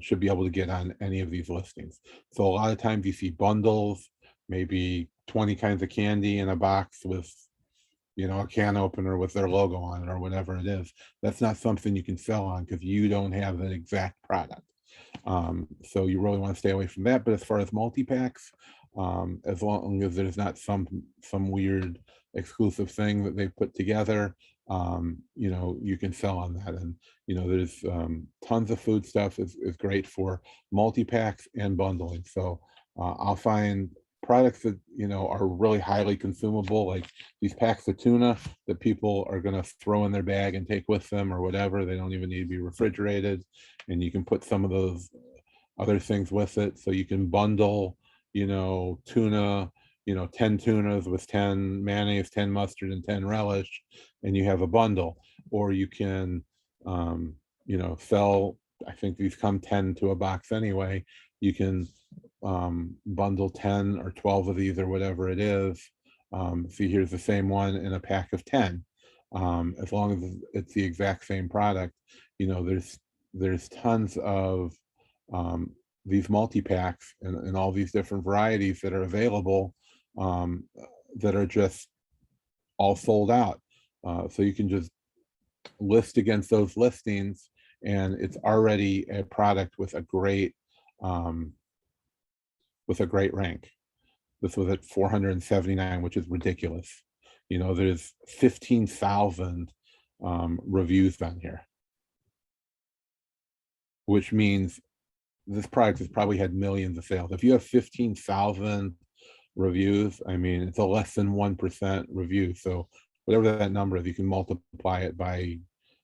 Should be able to get on any of these listings. So a lot of times you see bundles, maybe 20 kinds of candy in a box with a can opener with their logo on it or whatever it is. That's not something you can sell on because you don't have an exact product. So you really want to stay away from that. But as far as multi-packs, as long as there's not some weird exclusive thing that they put together, you can sell on that. And there's tons of food stuff is great for multi-packs and bundling. So I'll find products that are really highly consumable, like these packs of tuna that people are going to throw in their bag and take with them or whatever. They don't even need to be refrigerated, and you can put some of those other things with it. So you can bundle tuna, 10 tunas with 10 mayonnaise, 10 mustard, and 10 relish, and you have a bundle. Or you can sell, I think these come 10 to a box anyway. You can bundle 10 or 12 of these or whatever it is. See, here's the same one in a pack of 10. As long as it's the exact same product, there's tons of these multi-packs and all these different varieties that are available that are just all sold out. So you can just list against those listings, and it's already a product with a great rank. This was at 479, which is ridiculous. There's 15,000 reviews on here, which means this product has probably had millions of sales. If you have 15,000 reviews, I mean, it's a less than 1% review. So whatever that number is, you can multiply it by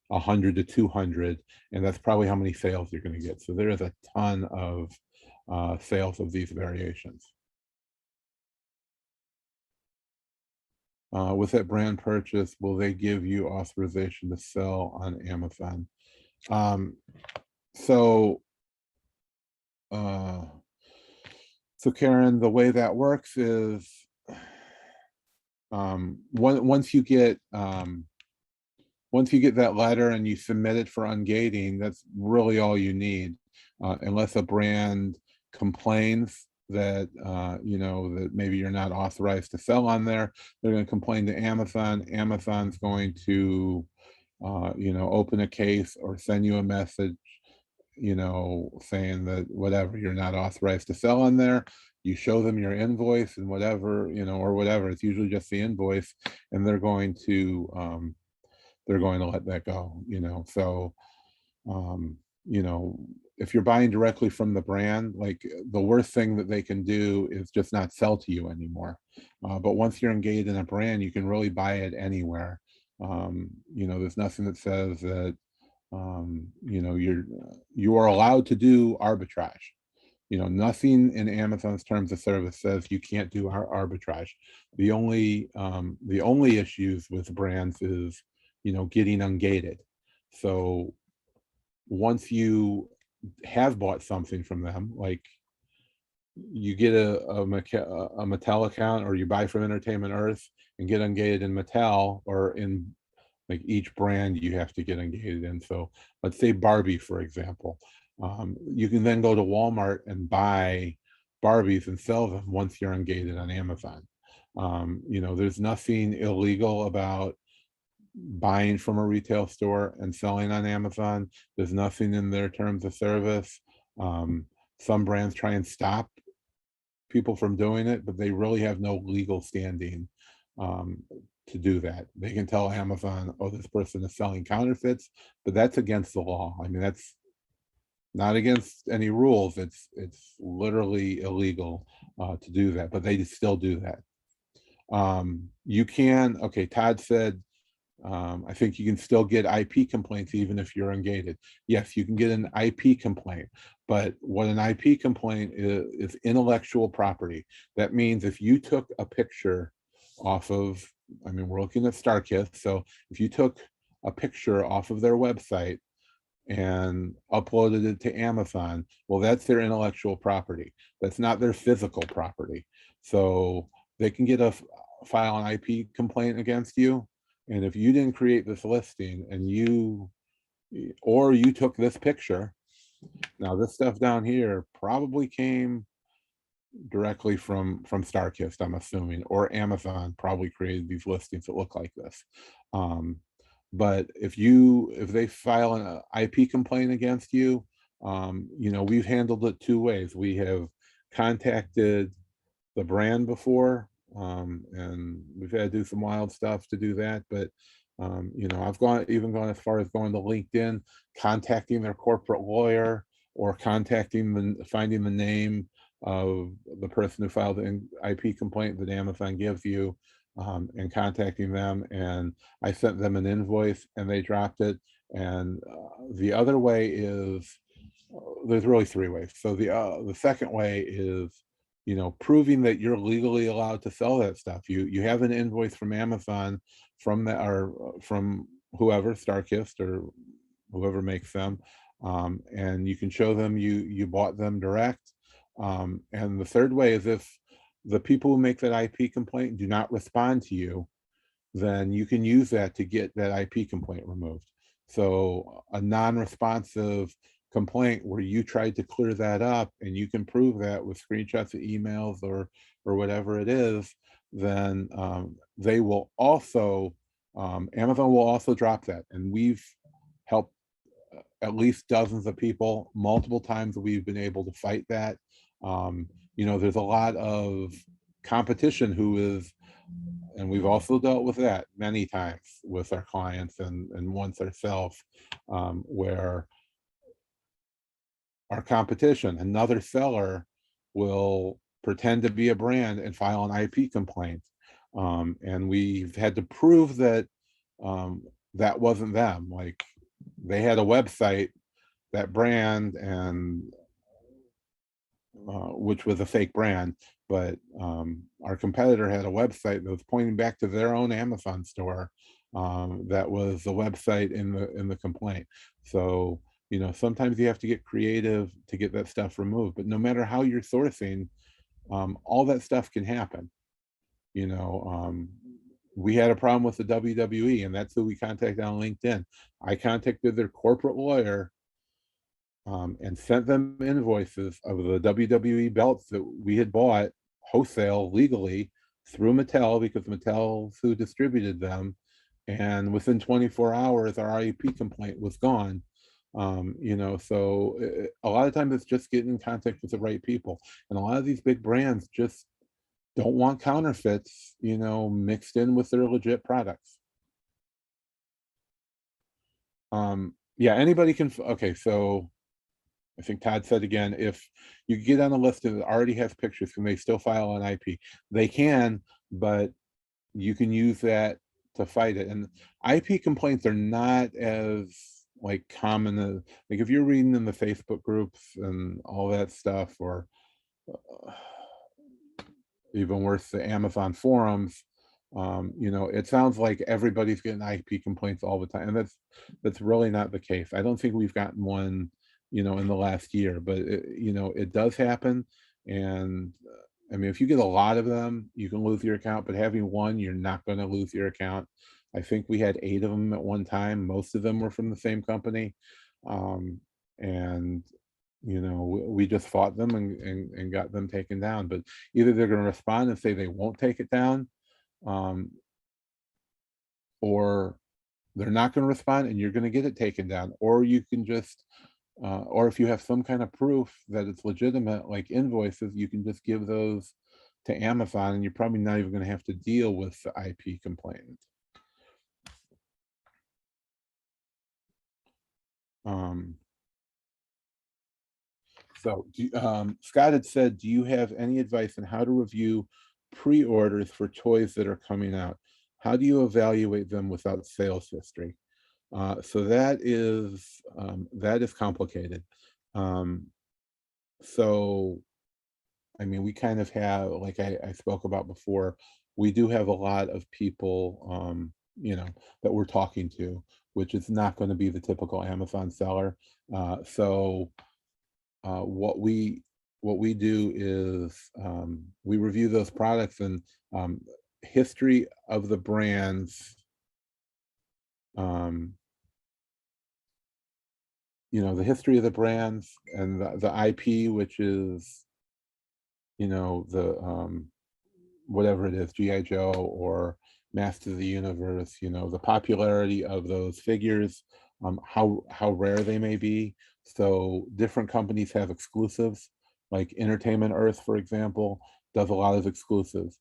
100 to 200, and that's probably how many sales you're going to get. So there is a ton of sales of these variations. With that brand purchase, will they give you authorization to sell on Amazon? So Karen, the way that works is once you get that letter and you submit it for ungating, that's really all you need, unless a brand complains that that maybe you're not authorized to sell on there. They're going to complain to Amazon. Amazon's going to open a case or send you a message saying that whatever, you're not authorized to sell on there. You show them your invoice and whatever, or whatever, it's usually just the invoice, and they're going to let that go. So if you're buying directly from the brand, like, the worst thing that they can do is just not sell to you anymore. But once you're engaged in a brand, you can really buy it anywhere. There's nothing that says that you are allowed to do arbitrage. Nothing in Amazon's terms of service says you can't do arbitrage. The only issues with brands is getting ungated. So once you have bought something from them, like you get a Mattel account, or you buy from Entertainment Earth and get ungated in Mattel, or in like each brand you have to get ungated in. So let's say Barbie, for example. You can then go to Walmart and buy Barbies and sell them once you're ungated on Amazon. There's nothing illegal about buying from a retail store and selling on Amazon. There's nothing in their terms of service. Some brands try and stop people from doing it, but they really have no legal standing um, to do that. They can tell Amazon, oh, this person is selling counterfeits, but that's against the law. I mean, that's not against any rules. It's literally illegal to do that, but they still do that. You can, okay, Todd said, I think you can still get IP complaints even if you're ungated. Yes, you can get an IP complaint, but what an IP complaint is intellectual property. That means if you took a picture off of, I mean, we're looking at StarKist, so if you took a picture off of their website and uploaded it to Amazon, well, that's their intellectual property. That's not their physical property. So they can get file an IP complaint against you. And if you didn't create this listing and you took this picture, now this stuff down here probably came directly from StarKist, I'm assuming, or Amazon probably created these listings that look like this. But if they file an IP complaint against you, we've handled it two ways. We have contacted the brand before, and we've had to do some wild stuff to do that. But I've gone as far as going to LinkedIn, contacting their corporate lawyer, or finding the name of the person who filed the IP complaint that Amazon gives you, and contacting them. And I sent them an invoice and they dropped it. And the other way is, there's really three ways. So the second way is, proving that you're legally allowed to sell that stuff. You have an invoice from Amazon, from whoever, StarKist or whoever makes them, and you can show them you bought them direct. And the third way is, if the people who make that IP complaint do not respond to you, then you can use that to get that IP complaint removed. So a non-responsive complaint where you tried to clear that up and you can prove that with screenshots of emails or whatever it is, then they will also, Amazon will also drop that. And we've helped at least dozens of people multiple times. We've been able to fight that. There's a lot of competition who is, and we've also dealt with that many times with our clients and once ourselves, where our competition, another seller, will pretend to be a brand and file an IP complaint. And we've had to prove that that wasn't them. Like, they had a website, that brand, and which was a fake brand, but our competitor had a website that was pointing back to their own Amazon store, that was the website in the complaint. So sometimes you have to get creative to get that stuff removed. But no matter how you're sourcing, all that stuff can happen. We had a problem with the WWE, and that's who we contacted on LinkedIn. I contacted their corporate lawyer, and sent them invoices of the WWE belts that we had bought wholesale legally through Mattel, because Mattel's who distributed them. And within 24 hours, our IP complaint was gone. So a lot of times it's just getting in contact with the right people. And a lot of these big brands just don't want counterfeits, mixed in with their legit products. Yeah, anybody can, okay, so I think Todd said again, if you get on a list that already has pictures, can they still file an IP? They can, but you can use that to fight it. And IP complaints are not as common as, like, if you're reading in the Facebook groups and all that stuff, or even worse, the Amazon forums, it sounds like everybody's getting IP complaints all the time, and that's really not the case. I don't think we've gotten one in the last year, but it does happen. And I mean, if you get a lot of them, you can lose your account, but having one, you're not going to lose your account. I think we had 8 of them at one time. Most of them were from the same company. And we just fought them and got them taken down. But either they're going to respond and say they won't take it down, um, or they're not going to respond and you're going to get it taken down, or you can just or if you have some kind of proof that it's legitimate, like invoices, you can just give those to Amazon and you're probably not even going to have to deal with the IP complainant. Scott had said, do you have any advice on how to review pre-orders for toys that are coming out? How do you evaluate them without sales history? So that is complicated. So I mean, we kind of have, like I spoke about before, we do have a lot of people, that we're talking to, which is not going to be the typical Amazon seller. So what we do is we review those products and history of the brands. The history of the brands and the IP, which is the whatever it is, G.I. Joe or Masters of the Universe, the popularity of those figures, how rare they may be. So different companies have exclusives, like Entertainment Earth, for example, does a lot of exclusives.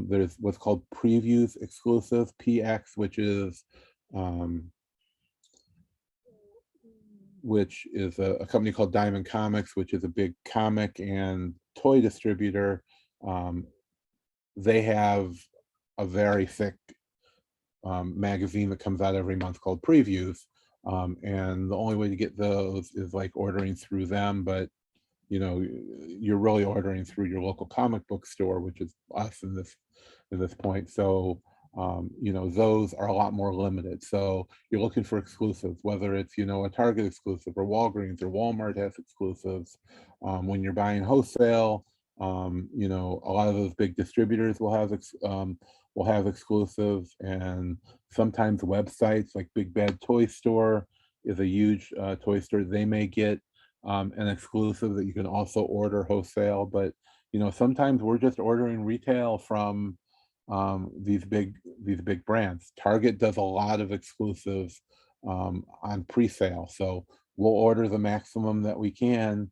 There's what's called previews exclusive, PX, which is a company called Diamond Comics, which is a big comic and toy distributor. They have a very thick magazine that comes out every month called Previews. And the only way to get those is like ordering through them, but you're really ordering through your local comic book store, which is us in this point. So those are a lot more limited. So you're looking for exclusives, whether it's a Target exclusive or Walgreens or Walmart has exclusives. When you're buying wholesale, a lot of those big distributors will have exclusives, and sometimes websites like Big Bad Toy Store is a huge toy store. They may get an exclusive that you can also order wholesale, but sometimes we're just ordering retail from these big brands. Target does a lot of exclusives on pre-sale, so we'll order the maximum that we can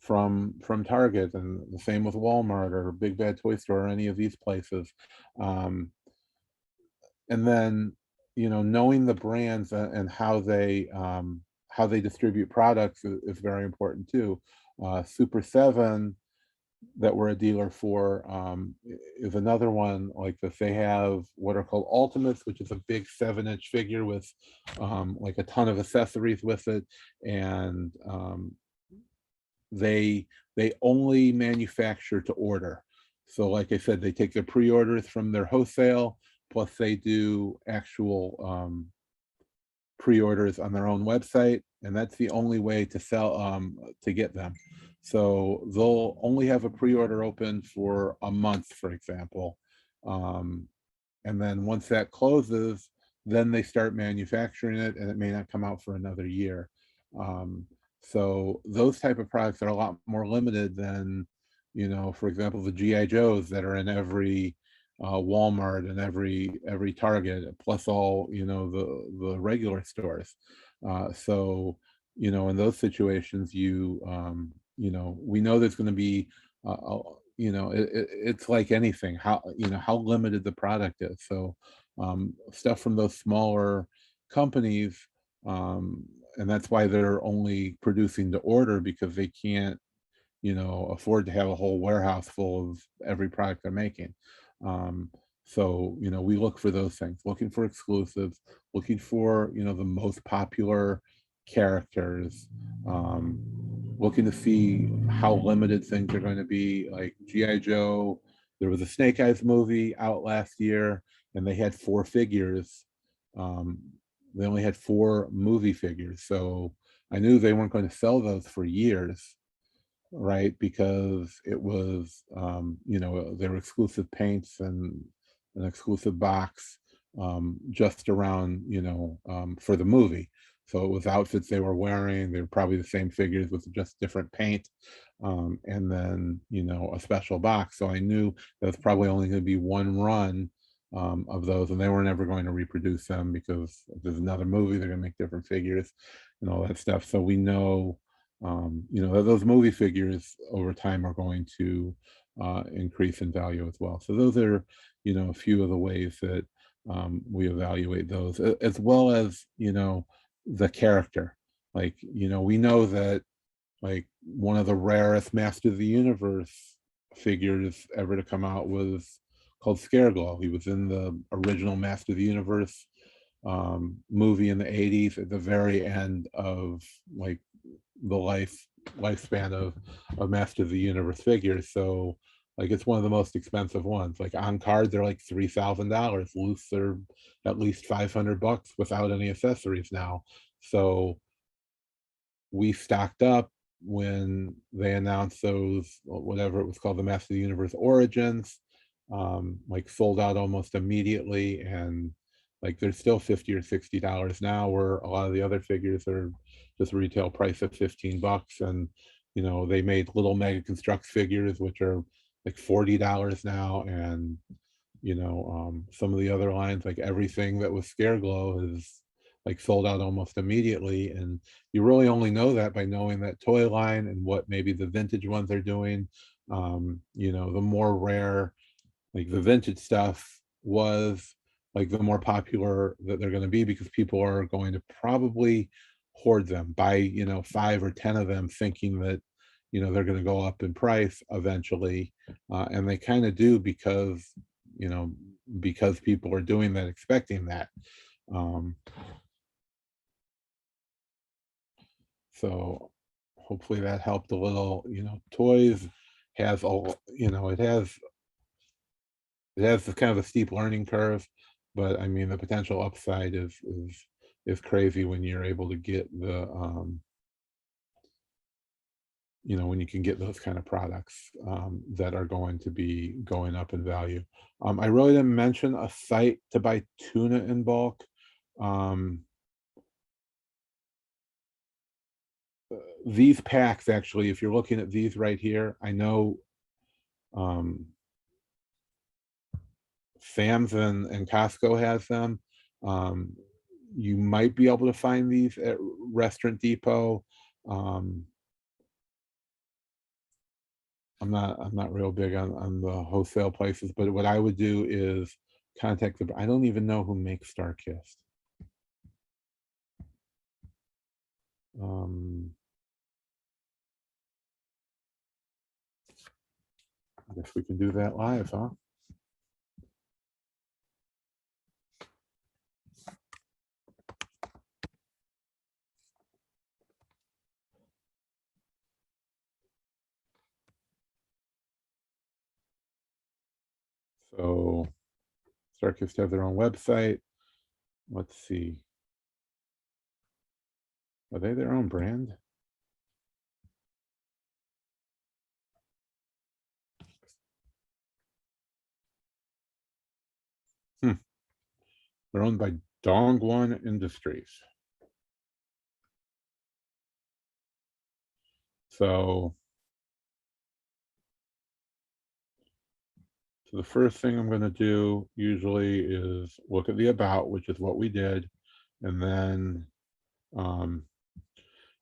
from Target, and the same with Walmart or Big Bad Toy Store or any of these places. And then knowing the brands and how they distribute products is very important too. Super 7, that we're a dealer for, is another one like this. They have what are called Ultimates, which is a big 7-inch figure with like a ton of accessories with it, and they only manufacture to order. So like I said, they take their pre-orders from their wholesale, plus they do actual pre-orders on their own website, and that's the only way to sell to get them. So they'll only have a pre-order open for a month, for example, and then once that closes, then they start manufacturing it, and it may not come out for another year. So those type of products are a lot more limited than, for example, the G.I. Joes that are in every Walmart and every Target, plus all the regular stores. So in those situations, we know there's going to be it's like anything, how limited the product is. So stuff from those smaller companies, and that's why they're only producing to order, because they can't afford to have a whole warehouse full of every product they're making. So we look for those things, looking for exclusives, looking for the most popular characters, looking to see how limited things are going to be. Like G.I. Joe, there was a Snake Eyes movie out last year, and they had 4 figures. They only had 4 movie figures, so I knew they weren't going to sell those for years. right? Because it was, there were exclusive paints and an exclusive box, just around, for the movie. So it was outfits they were wearing. They were probably the same figures with just different paint, and then, a special box. So I knew that was probably only going to be one run, of those, and they were never going to reproduce them because if there's another movie, they're going to make different figures and all that stuff. So we know, those movie figures over time are going to increase in value as well. So those are, a few of the ways that, we evaluate those, as well as, the character. Like, we know that, like, one of the rarest Master of the Universe figures ever to come out was called Scareglow. He was in the original Master of the Universe movie in the 80s, at the very end of, like, the lifespan of Master of the Universe figures. So, like, it's one of the most expensive ones. Like, on card, they're like $3,000. Loose, they're at least $500 without any accessories now. So we stocked up when they announced those, whatever it was called, the Master of the Universe Origins, like, sold out almost immediately. And, like, they're still $50 or $60 now, where a lot of the other figures are just retail price of $15. And, they made little Mega Construct figures, which are like $40 now. And, some of the other lines, like everything that was Scareglow, is like sold out almost immediately. And you really only know that by knowing that toy line and what maybe the vintage ones are doing. The more rare, like, the vintage stuff was, like, the more popular that they're going to be, because people are going to probably hoard them, buy, 5 or 10 of them, thinking that, they're going to go up in price eventually. And they kind of do, you know because people are doing that, expecting that. um, so hopefully that helped a little. Toys has a, it has this kind of a steep learning curve, but I mean, the potential upside is crazy when you're able to get the, when you can get those kind of products, that are going to be going up in value. I really didn't mention a site to buy tuna in bulk. Um, these packs, actually, if you're looking at these right here, I know, um, Sam's and Costco has them. Um, you might be able to find these at Restaurant Depot. Um, I'm not real big on the wholesale places, but what I would do is contact the. I don't even know who makes StarKist. Um, I guess we can do that live, huh? So StarKist have their own website. Let's see. Are they their own brand? Hmm. They're owned by Dongwon Industries. So So the first thing I'm going to do usually is look at the about, which is what we did. And then, um,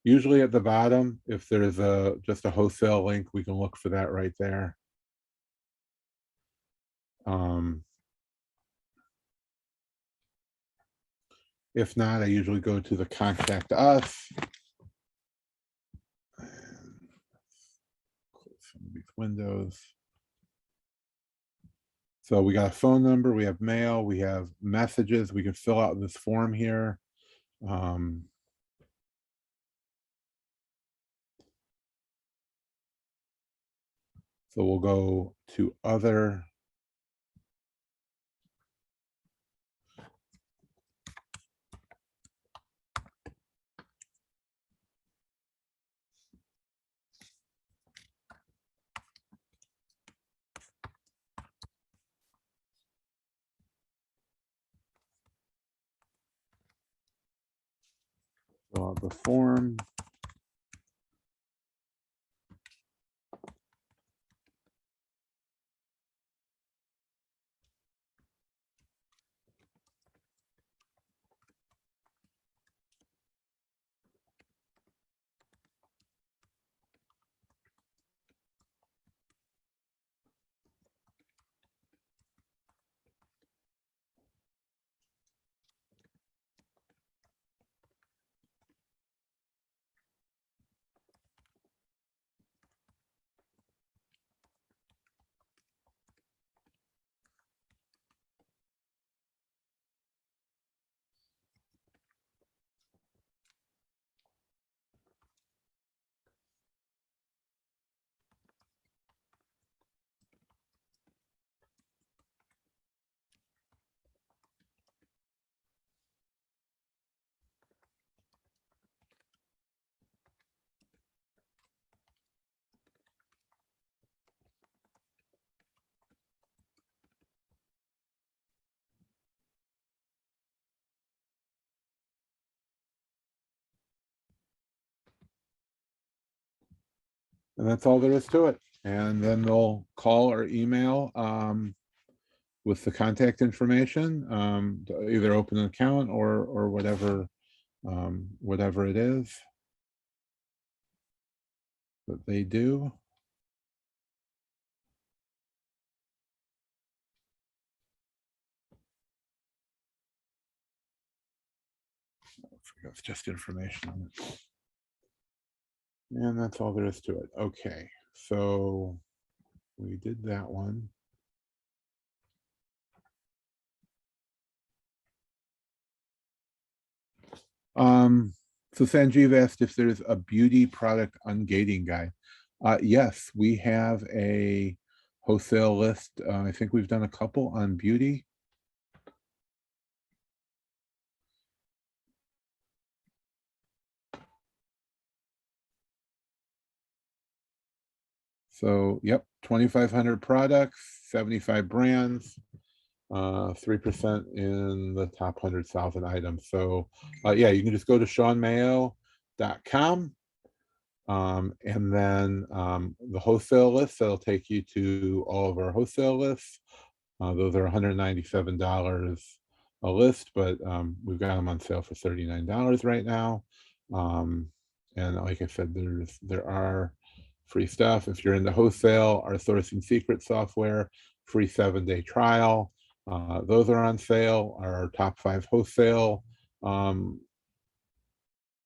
usually at the bottom, if there's just a wholesale link, we can look for that right there. Um, if not, I usually go to the contact us. And close some of these windows. So we got a phone number, we have mail, we have messages. We can fill out this form here. Um, so we'll go to other. Fill out the form. And that's all there is to it. And then they'll call or email with the contact information to either open an account or whatever whatever it is that they do. It's just information on it. And that's all there is to it. Okay, so we did that one. So Sanjeev asked if there's a beauty product ungating guide. Yes, we have a wholesale list. I think we've done a couple on beauty. So, yep, 2,500 products, 75 brands, 3% in the top 100,000 items. So, yeah, you can just go to ShawnMayo.com. And then the wholesale list, that'll take you to all of our wholesale lists. Those are $197 a list, but we've got them on sale for $39 right now. And like I said, there are free stuff. If you're into wholesale, our sourcing secret software, free 7-day trial. Those are on sale. Our top 5 wholesale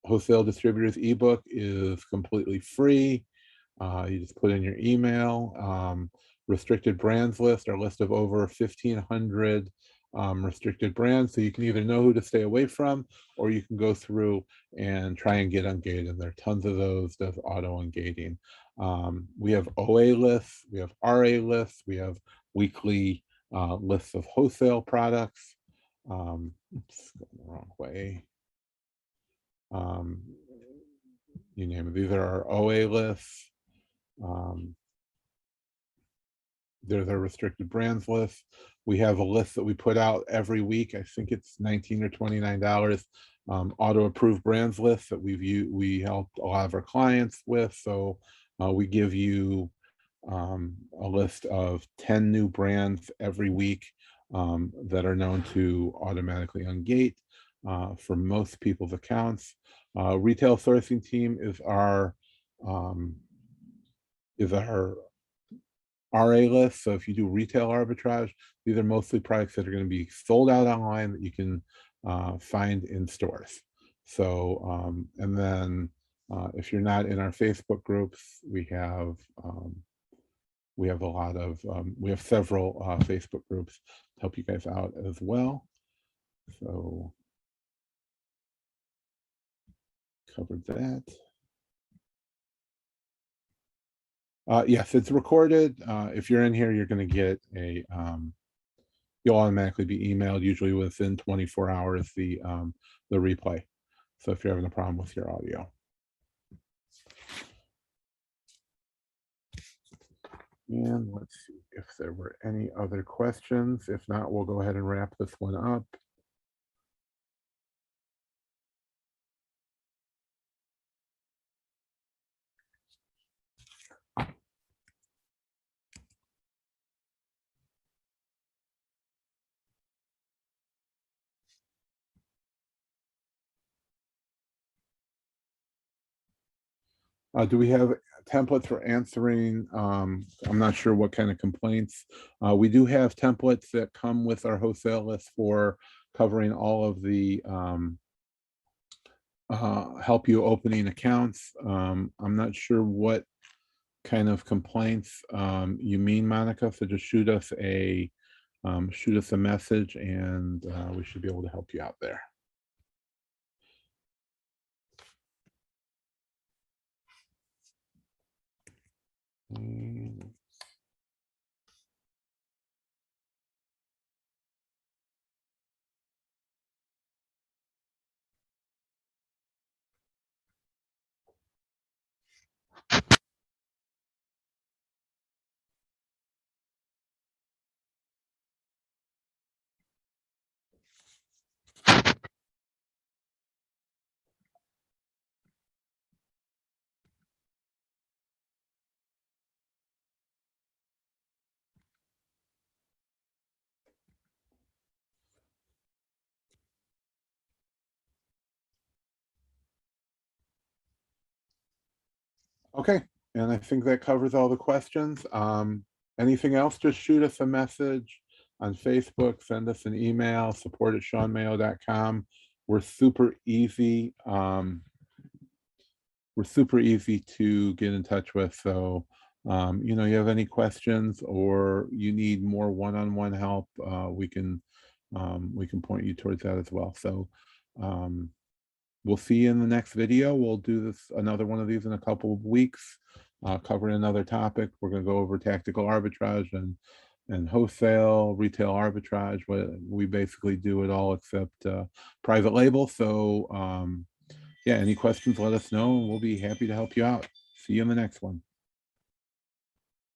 distributors ebook is completely free. You just put in your email. Restricted brands list, our list of over 1,500 restricted brands. So you can either know who to stay away from, or you can go through and try and get ungated. And there are tons of those that auto ungating. We have OA lists, we have RA lists, we have weekly lists of wholesale products. It's going the wrong way. You name it. These are our OA lists. There's our restricted brands list. We have a list that we put out every week. I think it's $19 or $29. Auto approved brands list that we helped a lot of our clients with. So we give you a list of 10 new brands every week that are known to automatically ungate for most people's accounts. Retail sourcing team is our RA list. So if you do retail arbitrage, these are mostly products that are going to be sold out online that you can find in stores. So and then if you're not in our Facebook groups, we have a lot of we have several Facebook groups to help you guys out as well. So covered that. Yes, it's recorded. If you're in here, you're going to get a you'll automatically be emailed, usually within 24 hours, the replay. So if you're having a problem with your audio. And let's see if there were any other questions. If not, we'll go ahead and wrap this one up. Do we have templates for answering? I'm not sure what kind of complaints. We do have templates that come with our wholesale list for covering all of the help you opening accounts. I'm not sure what kind of complaints you mean, Monica. So just shoot us a message, and we should be able to help you out there. Okay, and I think that covers all the questions. Anything else, just shoot us a message on Facebook, send us an email, support@shawnmayo.com. We're super easy. We're super easy to get in touch with. So, you know, you have any questions or you need more one-on-one help, we can point you towards that as well. So, we'll see you in the next video. We'll do another one of these in a couple of weeks, covering another topic. We're going to go over tactical arbitrage and wholesale, retail arbitrage. We basically do it all except private label. So yeah, any questions, let us know, and we'll be happy to help you out. See you in the next one.